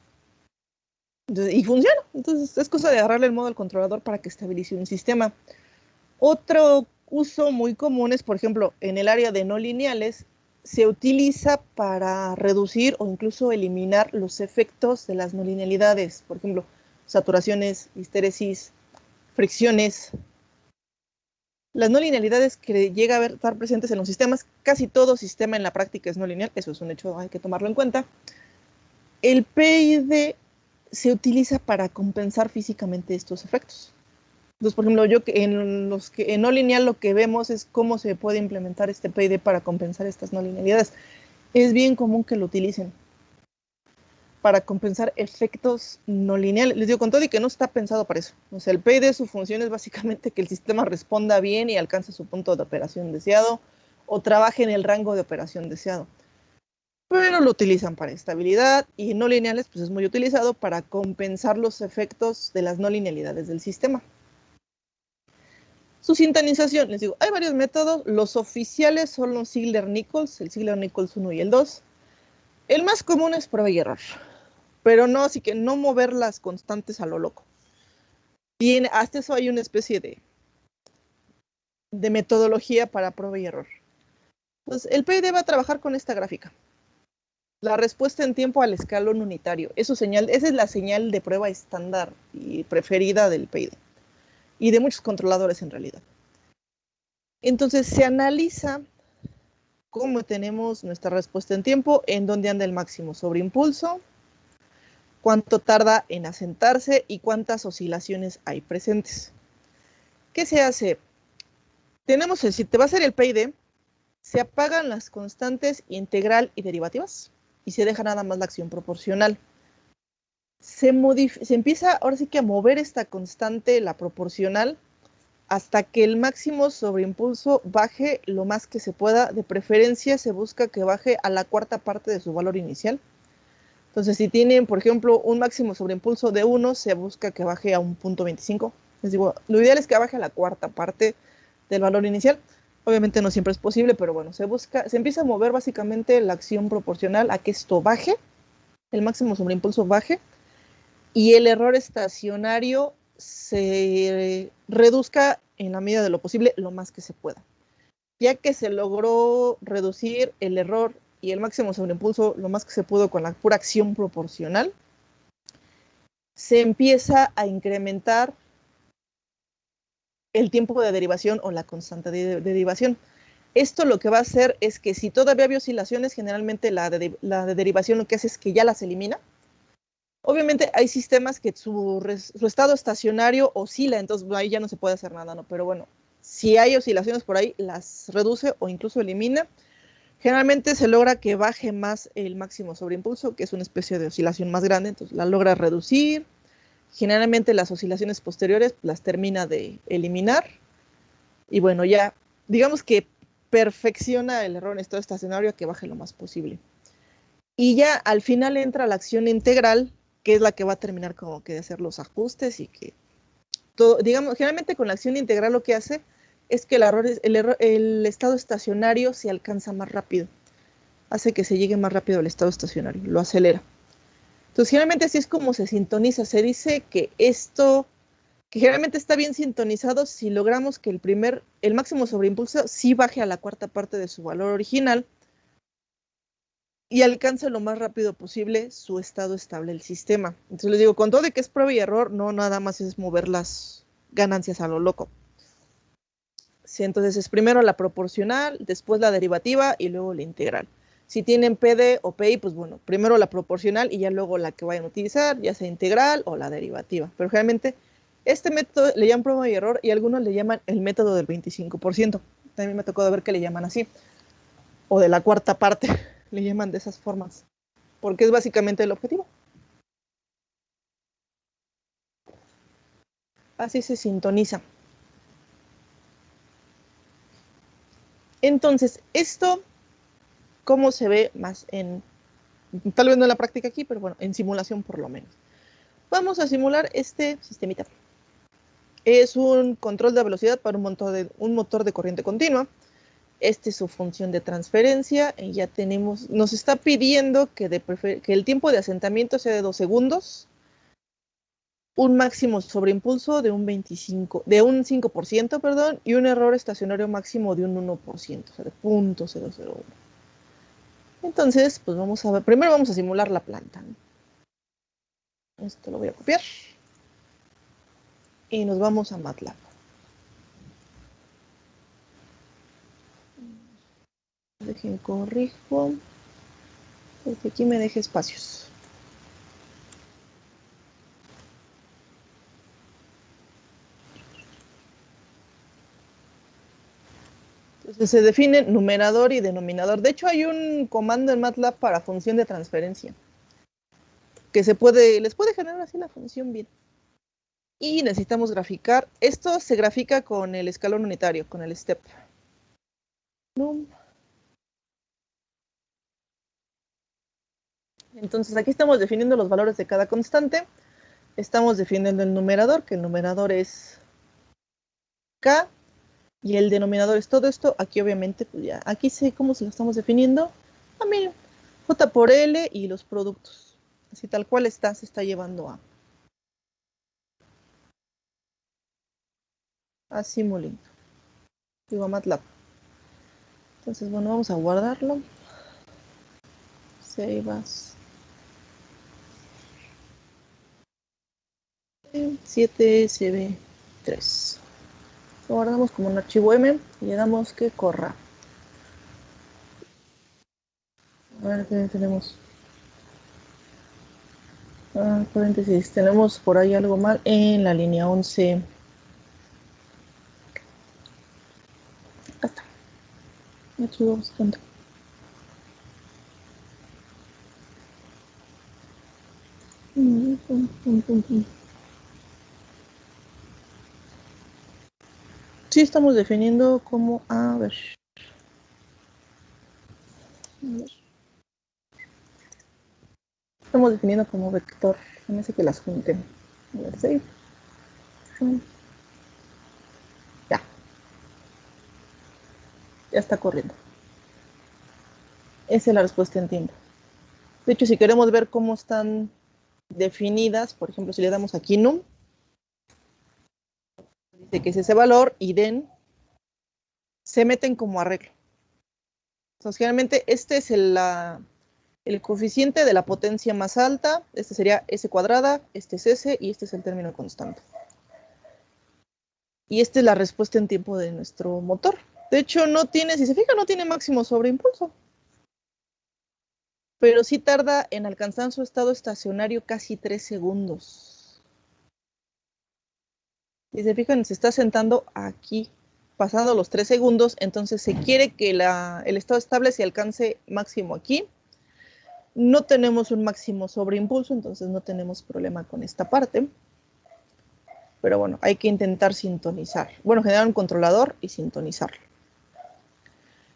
Entonces, y funciona. Entonces, es cosa de agarrarle el modo al controlador para que estabilice un sistema. Otro uso muy común es, por ejemplo, en el área de no lineales, se utiliza para reducir o incluso eliminar los efectos de las no linealidades. Por ejemplo, saturaciones, histeresis, fricciones. Las no linealidades que llega a estar presentes en los sistemas, casi todo sistema en la práctica es no lineal, eso es un hecho, hay que tomarlo en cuenta. El PID se utiliza para compensar físicamente estos efectos. Entonces, por ejemplo, en no lineal lo que vemos es cómo se puede implementar este PID para compensar estas no linealidades. Es bien común que lo utilicen para compensar efectos no lineales. Les digo con todo y que no está pensado para eso. O sea, el PID, su función es básicamente que el sistema responda bien y alcance su punto de operación deseado o trabaje en el rango de operación deseado. Pero lo utilizan para estabilidad y no lineales, pues es muy utilizado para compensar los efectos de las no linealidades del sistema. Su sintonización, les digo, hay varios métodos. Los oficiales son los Ziegler-Nichols, el Ziegler-Nichols 1 y el 2. El más común es prueba y error, pero no, así que no mover las constantes a lo loco. Y hasta eso hay una especie de metodología para prueba y error. Entonces, el PID va a trabajar con esta gráfica. La respuesta en tiempo al escalón unitario. Esa es la señal de prueba estándar y preferida del PID. Y de muchos controladores en realidad. Entonces, se analiza cómo tenemos nuestra respuesta en tiempo, en dónde anda el máximo sobreimpulso, cuánto tarda en asentarse y cuántas oscilaciones hay presentes. ¿Qué se hace? Si te va a hacer el PID, se apagan las constantes integral y derivativas y se deja nada más la acción proporcional. Se empieza ahora sí que a mover esta constante, la proporcional, hasta que el máximo sobreimpulso baje lo más que se pueda. De preferencia se busca que baje a la cuarta parte de su valor inicial. Entonces, si tienen, por ejemplo, un máximo sobreimpulso de 1, se busca que baje a un 0.25. Les digo, lo ideal es que baje a la cuarta parte del valor inicial. Obviamente no siempre es posible, pero bueno, se empieza a mover básicamente la acción proporcional a que esto baje, el máximo sobreimpulso baje, y el error estacionario se reduzca en la medida de lo posible lo más que se pueda. Ya que se logró reducir el error y el máximo sobreimpulso lo más que se pudo con la pura acción proporcional, se empieza a incrementar el tiempo de derivación o la constante de derivación. Esto lo que va a hacer es que si todavía había oscilaciones, generalmente la de derivación lo que hace es que ya las elimina. Obviamente hay sistemas que su estado estacionario oscila, entonces ahí ya no se puede hacer nada, ¿no? Pero bueno, si hay oscilaciones por ahí, las reduce o incluso elimina. Generalmente se logra que baje más el máximo sobreimpulso, que es una especie de oscilación más grande, entonces la logra reducir. Generalmente las oscilaciones posteriores las termina de eliminar. Y bueno, ya digamos que perfecciona el error en estado estacionario a que baje lo más posible. Y ya al final entra la acción integral, que es la que va a terminar como que de hacer los ajustes y que todo, digamos, generalmente con la acción integral lo que hace es que el estado estacionario se alcanza más rápido. Hace que se llegue más rápido al estado estacionario, lo acelera. Entonces, generalmente así es como se sintoniza. Se dice que esto que generalmente está bien sintonizado si logramos que el máximo sobreimpulso sí baje a la cuarta parte de su valor original y alcance lo más rápido posible su estado estable del sistema. Entonces les digo, con todo de que es prueba y error, no nada más es mover las ganancias a lo loco. Sí, entonces es primero la proporcional, después la derivativa y luego la integral. Si tienen PD o PI, pues bueno, primero la proporcional y ya luego la que vayan a utilizar, ya sea integral o la derivativa. Pero generalmente este método le llaman prueba y error y algunos le llaman el método del 25%. También me ha tocado ver que le llaman así. O de la cuarta parte, le llaman de esas formas. Porque es básicamente el objetivo. Así se sintoniza. Entonces, esto, ¿cómo se ve más en, tal vez no en la práctica aquí, pero bueno, en simulación por lo menos? Vamos a simular este sistemita. Es un control de velocidad para un motor de corriente continua. Esta es su función de transferencia. Y ya tenemos, nos está pidiendo que el tiempo de asentamiento sea de 2 segundos. Un máximo sobreimpulso de un 5%, perdón, y un error estacionario máximo de un 1%, o sea, de 0.001. Entonces, pues vamos a ver, primero vamos a simular la planta, ¿no? Esto lo voy a copiar. Y nos vamos a MATLAB. Dejen corrijo, porque aquí me deje espacios. Entonces se define numerador y denominador. De hecho, hay un comando en MATLAB para función de transferencia que les puede generar así la función bien. Y necesitamos graficar. Esto se grafica con el escalón unitario, con el step. Entonces aquí estamos definiendo los valores de cada constante. Estamos definiendo el numerador, que el numerador es K, y el denominador es todo esto. Aquí obviamente, pues ya, aquí sé cómo se lo estamos definiendo. Ah, miren, J por L y los productos. Así tal cual está, se está llevando a Simulink. Digo, a MATLAB. Entonces, bueno, vamos a guardarlo. Save as. 7SB3. Lo guardamos como un archivo M y le damos que corra. A ver qué tenemos. Paréntesis, tenemos por ahí algo mal en la línea 11. Acá está. Archivos, tanto. Sí, estamos definiendo como, a ver. Estamos definiendo como vector. Me hace que las junten. A ver, save. Ya. Ya está corriendo. Esa es la respuesta en tiempo. De hecho, si queremos ver cómo están definidas, por ejemplo, si le damos aquí num, dice que es ese valor y den, se meten como arreglo. Entonces, generalmente este es el coeficiente de la potencia más alta, este sería S cuadrada, este es S y este es el término constante. Y esta es la respuesta en tiempo de nuestro motor. De hecho, no tiene, si se fija, no tiene máximo sobreimpulso. Pero sí tarda en alcanzar su estado estacionario casi 3 segundos. Si se fijan, se está sentando aquí. Pasando los 3 segundos, entonces se quiere que el estado estable se alcance máximo aquí. No tenemos un máximo sobreimpulso, entonces no tenemos problema con esta parte. Pero bueno, hay que intentar sintonizar. Bueno, generar un controlador y sintonizarlo.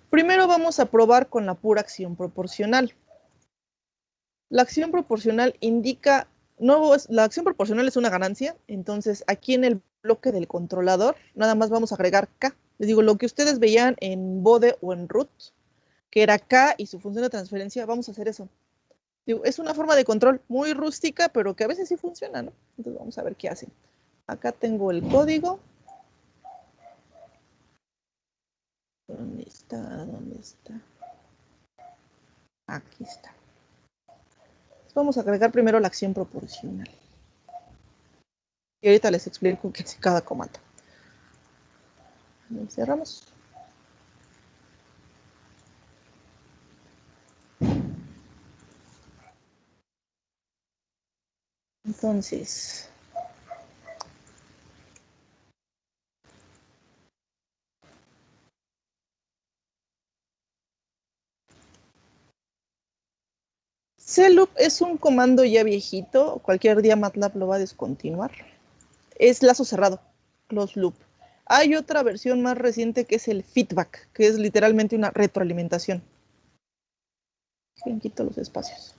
Primero vamos a probar con la pura acción proporcional. La acción proporcional indica, la acción proporcional es una ganancia, entonces aquí en el bloque del controlador nada más vamos a agregar K. Les digo, lo que ustedes veían en Bode o en root, que era K y su función de transferencia, vamos a hacer eso. Digo, es una forma de control muy rústica, pero que a veces sí funciona, ¿no? Entonces vamos a ver qué hace. Acá tengo el código. ¿Dónde está? ¿Dónde está? Aquí está. Vamos a agregar primero la acción proporcional. Y ahorita les explico qué es cada comando. Cerramos. Entonces, cloop es un comando ya viejito, cualquier día MATLAB lo va a descontinuar. Es lazo cerrado, close loop. Hay otra versión más reciente que es el feedback, que es literalmente una retroalimentación. Quito los espacios.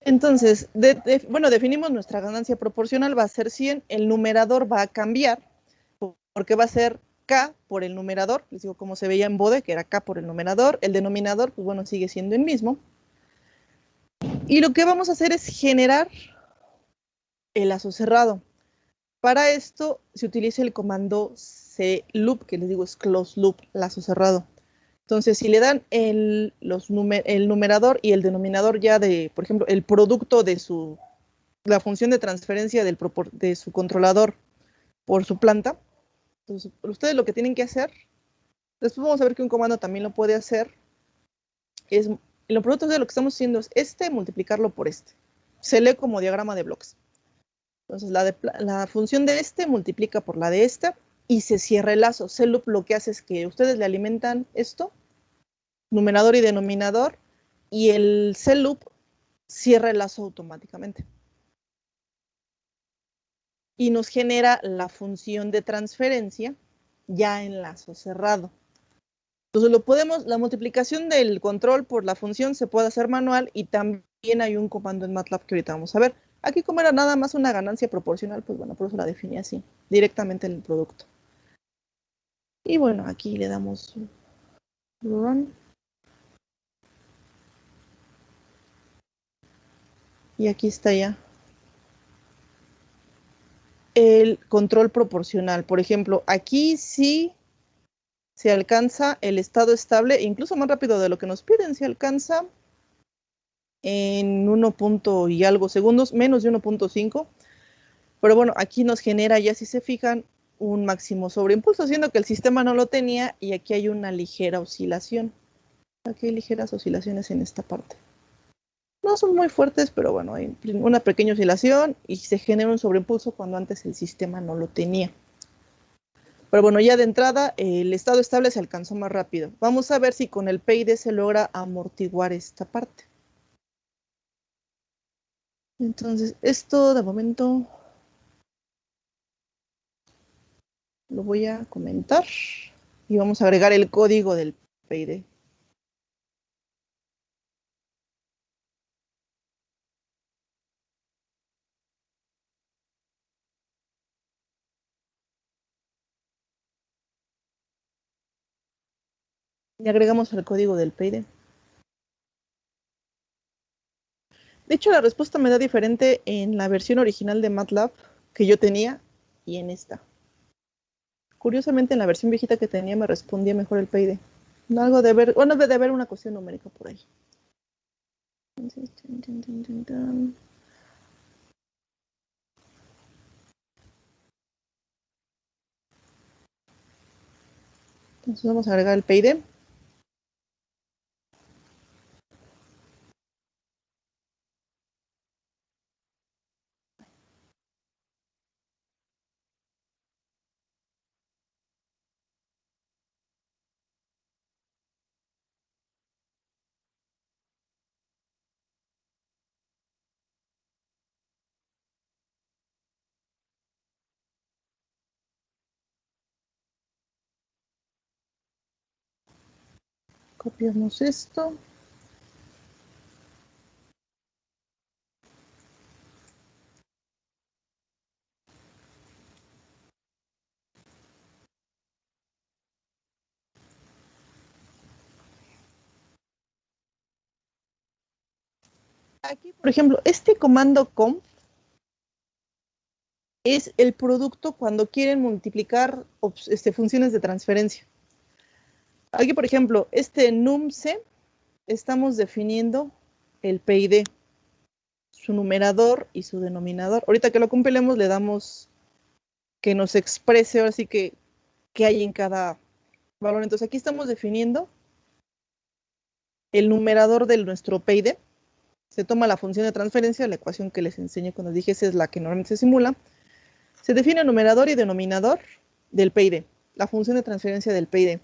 Entonces, bueno, definimos nuestra ganancia proporcional, va a ser 100, el numerador va a cambiar, porque va a ser K por el numerador, les digo como se veía en Bode, que era K por el numerador, el denominador, pues bueno, sigue siendo el mismo. Y lo que vamos a hacer es generar el lazo cerrado. Para esto se utiliza el comando cloop, que les digo es close loop, lazo cerrado. Entonces, si le dan el numerador y el denominador ya de, por ejemplo, el producto de la función de transferencia de su controlador por su planta, entonces ustedes lo que tienen que hacer, después vamos a ver que un comando también lo puede hacer, es, los productos de lo que estamos haciendo es multiplicarlo por este. Se lee como diagrama de bloques. Entonces, la función de multiplica por la de esta y se cierra el lazo. cloop lo que hace es que ustedes le alimentan esto, numerador y denominador, y el cloop cierra el lazo automáticamente. Y nos genera la función de transferencia ya en lazo cerrado. Entonces la multiplicación del control por la función se puede hacer manual y también hay un comando en MATLAB que ahorita vamos a ver. Aquí como era nada más una ganancia proporcional, pues bueno, por eso la definí así, directamente en el producto. Y bueno, aquí le damos run. Y aquí está ya el control proporcional. Por ejemplo, aquí sí se alcanza el estado estable, incluso más rápido de lo que nos piden, se alcanza en 1 punto y algo segundos, menos de 1.5. Pero bueno, aquí nos genera, ya si se fijan, un máximo sobreimpulso, siendo que el sistema no lo tenía y aquí hay una ligera oscilación. Aquí hay ligeras oscilaciones en esta parte. No son muy fuertes, pero bueno, hay una pequeña oscilación y se genera un sobreimpulso cuando antes el sistema no lo tenía. Pero bueno, ya de entrada el estado estable se alcanzó más rápido. Vamos a ver si con el PID se logra amortiguar esta parte. Entonces, esto de momento lo voy a comentar y vamos a agregar el código del PID. Y agregamos el código del PID. De hecho, la respuesta me da diferente en la versión original de MATLAB que yo tenía y en esta. Curiosamente, en la versión viejita que tenía me respondía mejor el PID. Algo de ver, bueno, de haber una cuestión numérica por ahí. Entonces vamos a agregar el PID. Copiamos esto. Aquí, por ejemplo, este comando conf es el producto cuando quieren multiplicar funciones de transferencia. Aquí, por ejemplo, este numc, estamos definiendo el PID, su numerador y su denominador. Ahorita que lo compilemos, le damos que nos exprese ahora sí que qué hay en cada valor. Entonces, aquí estamos definiendo el numerador de nuestro PID. Se toma la función de transferencia, la ecuación que les enseñé cuando dije esa es la que normalmente se simula. Se define numerador y denominador del PID, la función de transferencia del PID.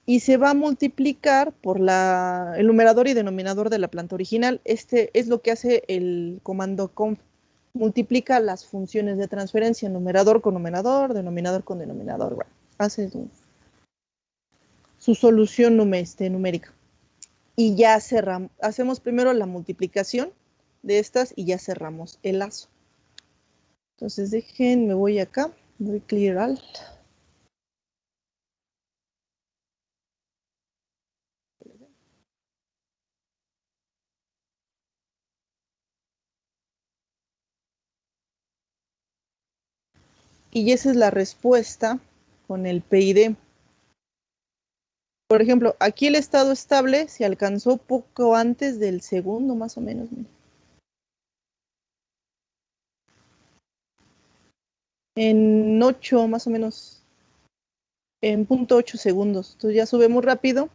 Y se va a multiplicar por el numerador y denominador de la planta original. Este es lo que hace el comando conf. Multiplica las funciones de transferencia, numerador con numerador, denominador con denominador. Bueno, hace su solución numérica. Y ya cerramos, hacemos primero la multiplicación de estas y ya cerramos el lazo. Entonces me voy acá, voy clear alt. Y esa es la respuesta con el PID. Por ejemplo, aquí el estado estable se alcanzó poco antes del segundo, más o menos. En 8, más o menos, en 0.8 segundos. Entonces ya sube muy rápido.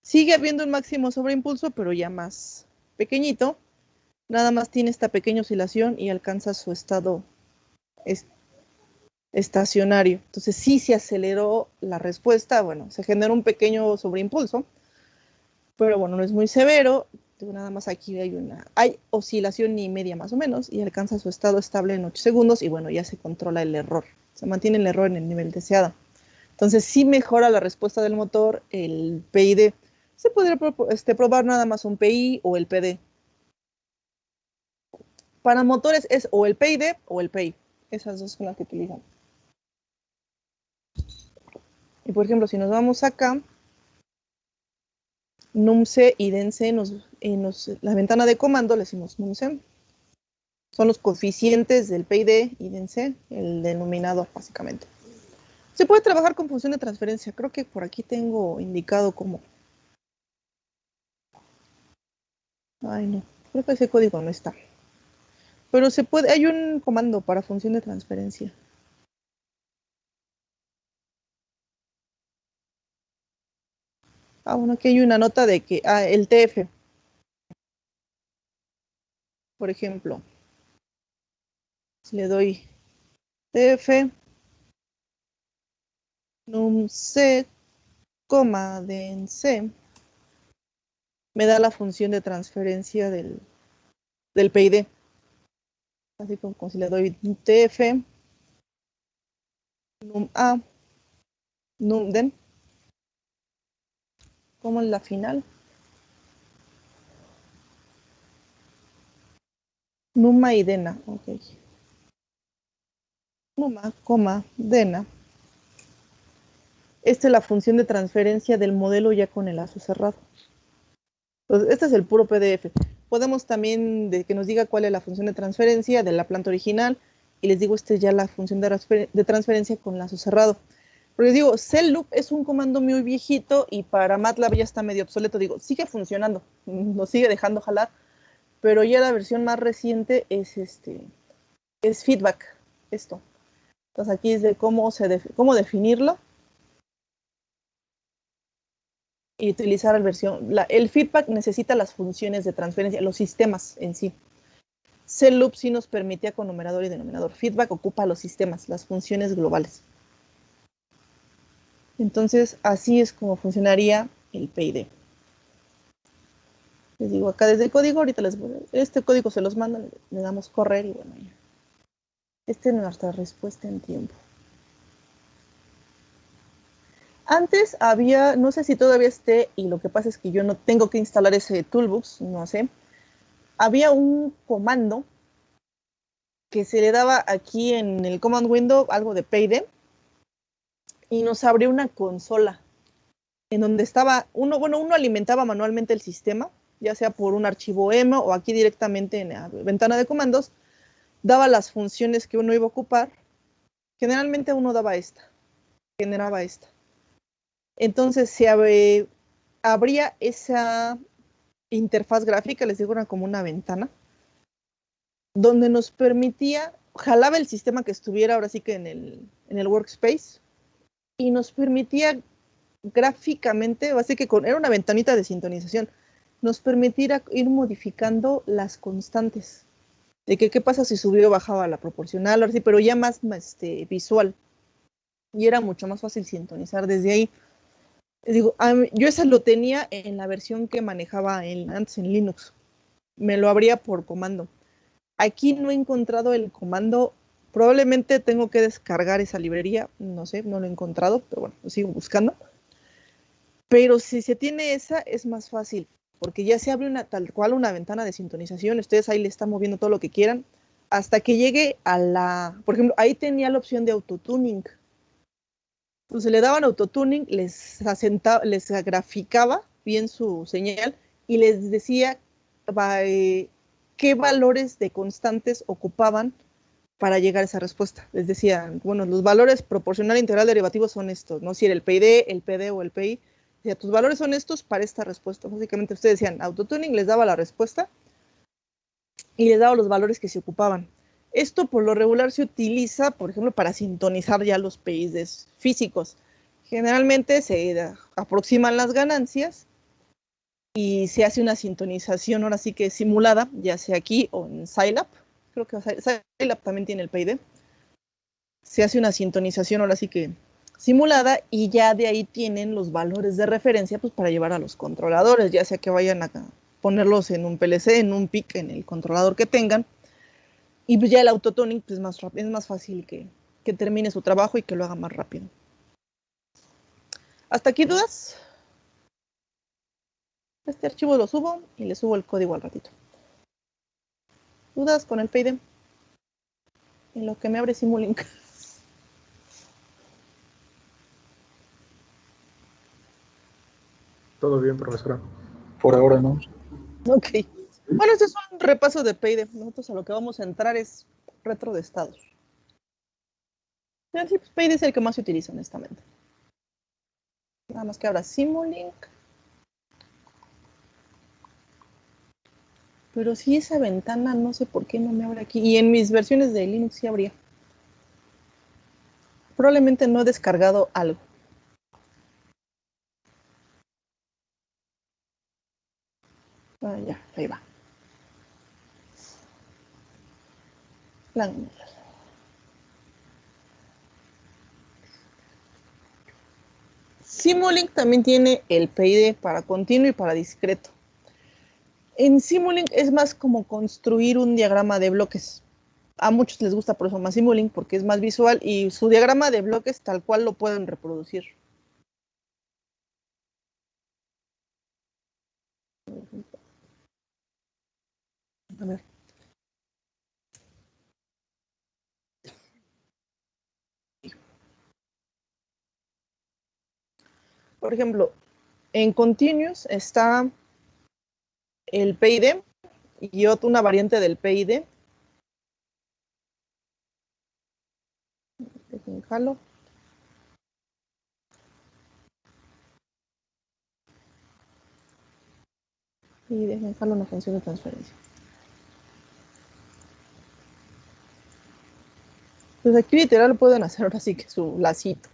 Sigue habiendo un máximo sobreimpulso, pero ya más pequeñito. Nada más tiene esta pequeña oscilación y alcanza su estado estacionario. Entonces sí se aceleró la respuesta. Bueno, se generó un pequeño sobreimpulso, pero bueno, no es muy severo. Nada más aquí hay oscilación y media más o menos y alcanza su estado estable en 8 segundos y bueno, ya se controla el error. Se mantiene el error en el nivel deseado. Entonces sí mejora la respuesta del motor, el PID. Se podría probar nada más un PI o el PD. Para motores es o el PID o el PI. Esas dos son las que utilizan. Y por ejemplo, si nos vamos acá, numc y denc, la ventana de comando le decimos numc. Son los coeficientes del PID y denc, el denominador básicamente. Se puede trabajar con función de transferencia. Creo que por aquí tengo indicado cómo. Ay, no. Creo que ese código no está. Pero se puede, hay un comando para función de transferencia. Bueno, aquí hay una nota de que, el TF, por ejemplo, si le doy TF, numc, denc, me da la función de transferencia del PID. Así como si le doy TF, num-a, num-den, como en la final. Numa y dena, ok. Numa, dena. Esta es la función de transferencia del modelo ya con el lazo cerrado. Entonces, este es el puro PDF. Podemos también que nos diga cuál es la función de transferencia de la planta original. Y les digo, esta es ya la función de transferencia con lazo cerrado. Porque les digo, cell loop es un comando muy viejito y para MATLAB ya está medio obsoleto. Digo, sigue funcionando, nos sigue dejando jalar, pero ya la versión más reciente es feedback, esto. Entonces aquí es de cómo definirlo y utilizar el feedback necesita las funciones de transferencia, los sistemas en sí. Cell loop sí nos permitía con numerador y denominador. Feedback ocupa los sistemas, las funciones globales. Entonces, así es como funcionaría el PID. Les digo acá desde el código, ahorita este código se los manda, le damos correr y bueno, ya. Esta es nuestra respuesta en tiempo. Antes había, no sé si todavía esté, y lo que pasa es que yo no tengo que instalar ese toolbox, no sé. Había un comando que se le daba aquí en el command window, algo de payde, y nos abrió una consola en donde estaba uno alimentaba manualmente el sistema, ya sea por un archivo EMA o aquí directamente en la ventana de comandos, daba las funciones que uno iba a ocupar. Generalmente uno daba esta, generaba esta. Entonces se abría esa interfaz gráfica, les digo, era como una ventana, donde nos permitía, jalaba el sistema que estuviera ahora sí que en el workspace y nos permitía gráficamente, así que era una ventanita de sintonización, nos permitía ir modificando las constantes, de que qué pasa si subió o bajaba la proporcional, ahora sí, pero ya más visual, y era mucho más fácil sintonizar desde ahí. Digo, yo esa lo tenía en la versión que manejaba antes en Linux, me lo abría por comando. Aquí no he encontrado el comando, probablemente tengo que descargar esa librería, no sé, no lo he encontrado, pero bueno, lo sigo buscando. Pero si se tiene esa, es más fácil, porque ya se abre tal cual una ventana de sintonización, ustedes ahí le están moviendo todo lo que quieran, hasta que llegue a por ejemplo, ahí tenía la opción de autotuning. Entonces le daban autotuning, les graficaba bien su señal y les decía qué valores de constantes ocupaban para llegar a esa respuesta. Les decía, bueno, los valores proporcional, integral, derivativo son estos, ¿no? Si era el PID, el PD o el PI. Decía, tus valores son estos para esta respuesta. Básicamente ustedes decían, autotuning les daba la respuesta y les daba los valores que se ocupaban. Esto por lo regular se utiliza, por ejemplo, para sintonizar ya los PIDs físicos. Generalmente se aproximan las ganancias y se hace una sintonización ahora sí que simulada, ya sea aquí o en Scilab. Creo que Scilab también tiene el PID. Se hace una sintonización ahora sí que simulada y ya de ahí tienen los valores de referencia pues para llevar a los controladores, ya sea que vayan a ponerlos en un PLC, en un PIC, en el controlador que tengan. Y pues ya el autotuning pues es más fácil que termine su trabajo y que lo haga más rápido. ¿Hasta aquí dudas? Este archivo lo subo y le subo el código al ratito. ¿Dudas con el PID? En lo que me abre Simulink. Todo bien, profesora. Por ahora no. Ok. Bueno, este es un repaso de PID. Nosotros a lo que vamos a entrar es retro de estados. Sí, pues PID es el que más se utiliza, honestamente. Nada más que ahora Simulink. Pero sí esa ventana, no sé por qué no me abre aquí. Y en mis versiones de Linux sí habría. Probablemente no he descargado algo. Ah, ya, ahí va. Simulink también tiene el PID para continuo y para discreto. En Simulink es más como construir un diagrama de bloques. A muchos les gusta por eso más Simulink porque es más visual y su diagrama de bloques tal cual lo pueden reproducir. A ver. Por ejemplo, en Continuous está el PID y una variante del PID. Jalo. Y dejen jalo una función de transferencia. Pues aquí literal pueden hacer ahora sí que su lacito.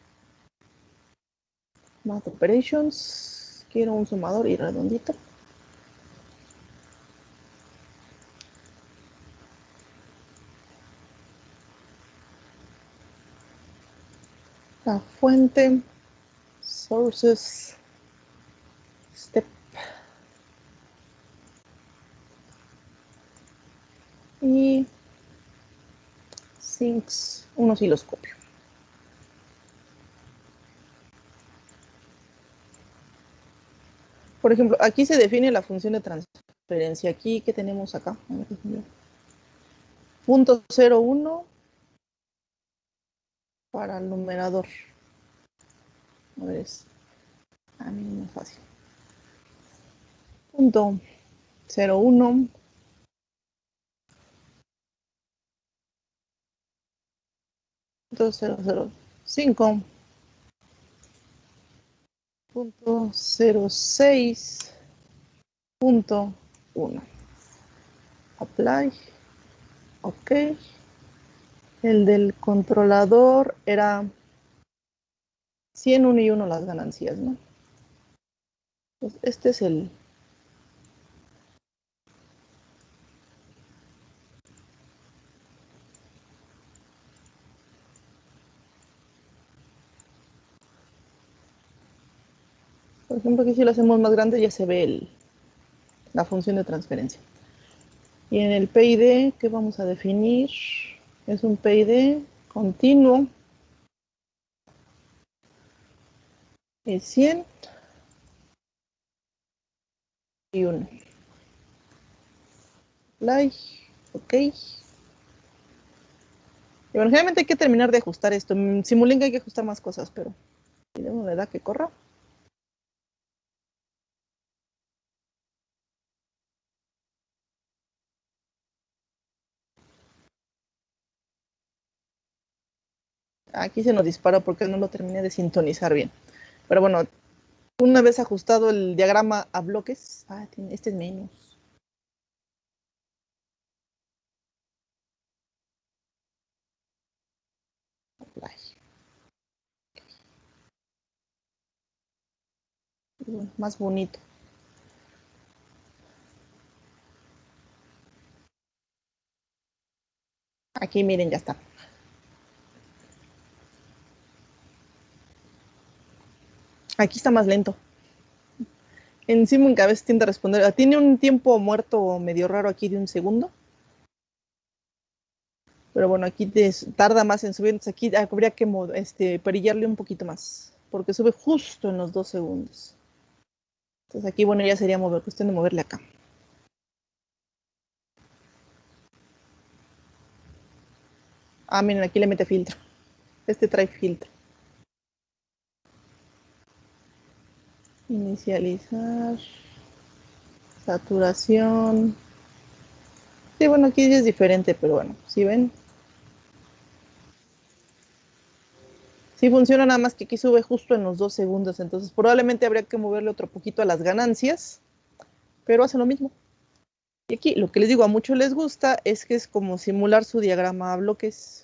Math Operations. Quiero un sumador y redondito. La fuente. Sources. Step. Y sinks. Un osciloscopio. Por ejemplo, aquí se define la función de transferencia. Aquí, ¿qué tenemos acá? Punto 0,1 para el numerador. A ver, a mí no es fácil. Punto 0,1. Punto 0,05. Punto 0,6.1. Apply. Ok. El del controlador era 100, 1 y 1 las ganancias, ¿no? Pues este es el... Por ejemplo, aquí si lo hacemos más grande ya se ve la función de transferencia. Y en el PID, ¿qué vamos a definir? Es un PID continuo. Es 100 y 1. Like, ok. Y bueno, generalmente hay que terminar de ajustar esto. En Simulink hay que ajustar más cosas, pero miremos la edad que corra. Aquí se nos dispara porque no lo terminé de sintonizar bien. Pero bueno, una vez ajustado el diagrama a bloques, este es menos. Bueno, más bonito. Aquí miren, ya está. Aquí está más lento. En Simulink a veces tiende a responder. Tiene un tiempo muerto medio raro aquí de 1 segundo. Pero bueno, aquí tarda más en subir. Entonces aquí habría que perillarle un poquito más. Porque sube justo en los 2 segundos. Entonces aquí, bueno, ya sería cuestión de moverle acá. Miren, aquí le mete filtro. Este trae filtro. Inicializar. Saturación. Sí, bueno, aquí es diferente, pero bueno, ¿sí ven? Sí funciona, nada más que aquí sube justo en los 2 segundos, entonces probablemente habría que moverle otro poquito a las ganancias, pero hace lo mismo. Y aquí lo que les digo, a muchos les gusta es que es como simular su diagrama a bloques.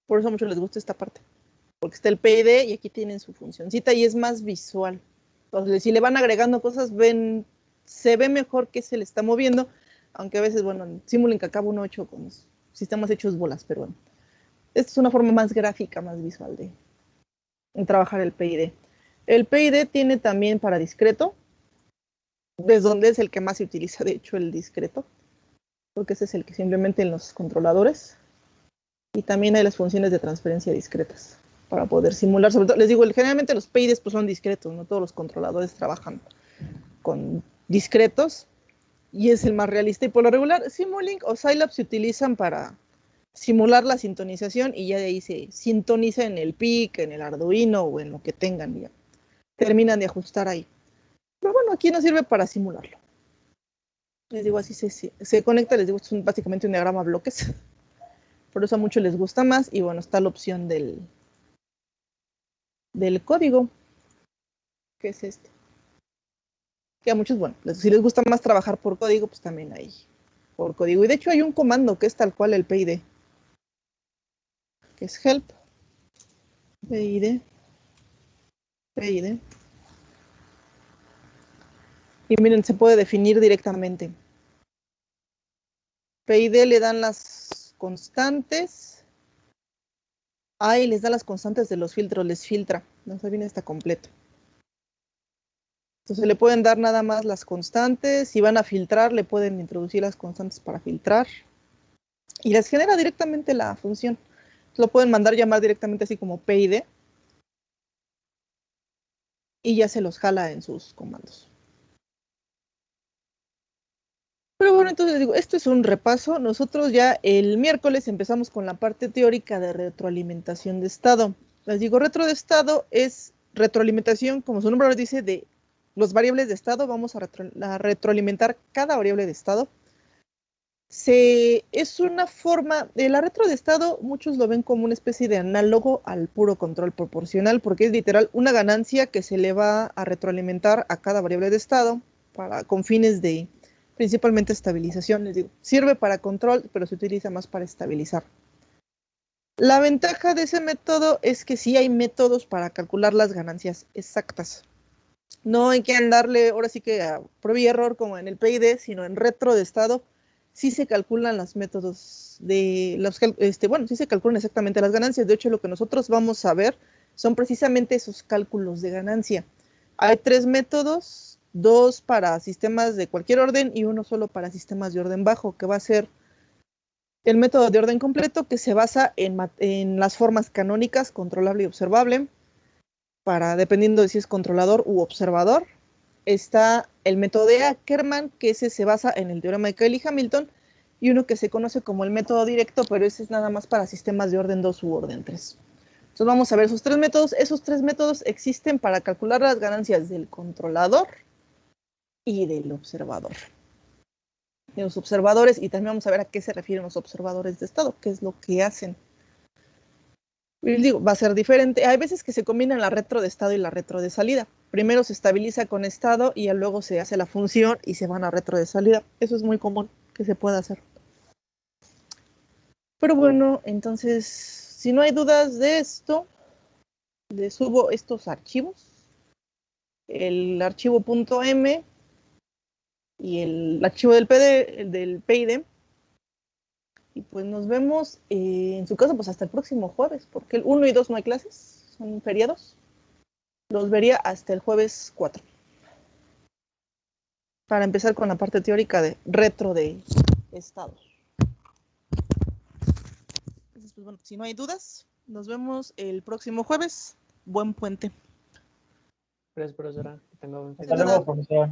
Por eso a muchos les gusta esta parte, porque está el PID y aquí tienen su funcioncita y es más visual. Entonces, si le van agregando cosas, se ve mejor que se le está moviendo, aunque a veces, bueno, en Simulink acaba uno hecho con sistemas hechos bolas, pero bueno. Esta es una forma más gráfica, más visual de trabajar el PID. El PID tiene también para discreto, desde donde es el que más se utiliza, de hecho, el discreto, porque ese es el que simplemente en los controladores. Y también hay las funciones de transferencia discretas para poder simular. Sobre todo, les digo, generalmente los PIDs pues, son discretos, no todos los controladores trabajan con discretos y es el más realista. Y por lo regular, Simulink o Scilab se utilizan para simular la sintonización y ya de ahí se sintoniza en el PIC, en el Arduino o en lo que tengan. Ya terminan de ajustar ahí. Pero bueno, aquí nos sirve para simularlo. Les digo, así se conecta, les digo, esto es básicamente un diagrama a bloques. Por eso a muchos les gusta más y bueno, está la opción del código, que es este. Que a muchos, bueno, si les gusta más trabajar por código, pues también hay por código. Y de hecho hay un comando que es tal cual el PID, que es help, PID, PID. Y miren, se puede definir directamente. PID le dan las constantes. Y les da las constantes de los filtros, les filtra. No se viene está completo. Entonces le pueden dar nada más las constantes. Si van a filtrar, le pueden introducir las constantes para filtrar. Y les genera directamente la función. Lo pueden mandar llamar directamente así como PID. Y ya se los jala en sus comandos. Pero bueno, entonces les digo, esto es un repaso. Nosotros ya el miércoles empezamos con la parte teórica de retroalimentación de estado. Les digo, retro de estado es retroalimentación, como su nombre lo dice, de los variables de estado. Vamos a retroalimentar cada variable de estado. Es una forma, de la retro de estado, muchos lo ven como una especie de análogo al puro control proporcional, porque es literal una ganancia que se le va a retroalimentar a cada variable de estado con fines de principalmente estabilización. Les digo, sirve para control, pero se utiliza más para estabilizar. La ventaja de ese método es que sí hay métodos para calcular las ganancias exactas. No hay que andarle ahora sí que a prueba y error como en el PID, sino en retro de estado. Sí se calculan los métodos de los, sí se calculan exactamente las ganancias. De hecho, lo que nosotros vamos a ver son precisamente esos cálculos de ganancia. Hay 3 métodos, 2 para sistemas de cualquier orden y 1 solo para sistemas de orden bajo, que va a ser el método de orden completo, que se basa en las formas canónicas, controlable y observable, dependiendo de si es controlador u observador. Está el método de Ackermann, que ese se basa en el teorema de Cayley-Hamilton, y uno que se conoce como el método directo, pero ese es nada más para sistemas de orden 2 u orden 3. Entonces vamos a ver esos 3 métodos. Esos 3 métodos existen para calcular las ganancias del controlador y del observador. De los observadores, y también vamos a ver a qué se refieren los observadores de estado, qué es lo que hacen. Y digo, va a ser diferente. Hay veces que se combinan la retro de estado y la retro de salida. Primero se estabiliza con estado y luego se hace la función y se van a retro de salida. Eso es muy común que se pueda hacer. Pero bueno, entonces, si no hay dudas de esto, les subo estos archivos. El archivo .m y el archivo del PID. Y pues nos vemos, en su caso, pues hasta el próximo jueves, porque el 1 y 2 no hay clases, son feriados. Los vería hasta el jueves 4. Para empezar con la parte teórica de retro de estados. Entonces, pues bueno, si no hay dudas, nos vemos el próximo jueves. Buen puente. Gracias, profesora. Que tenga buen fin. Hasta luego, profesor.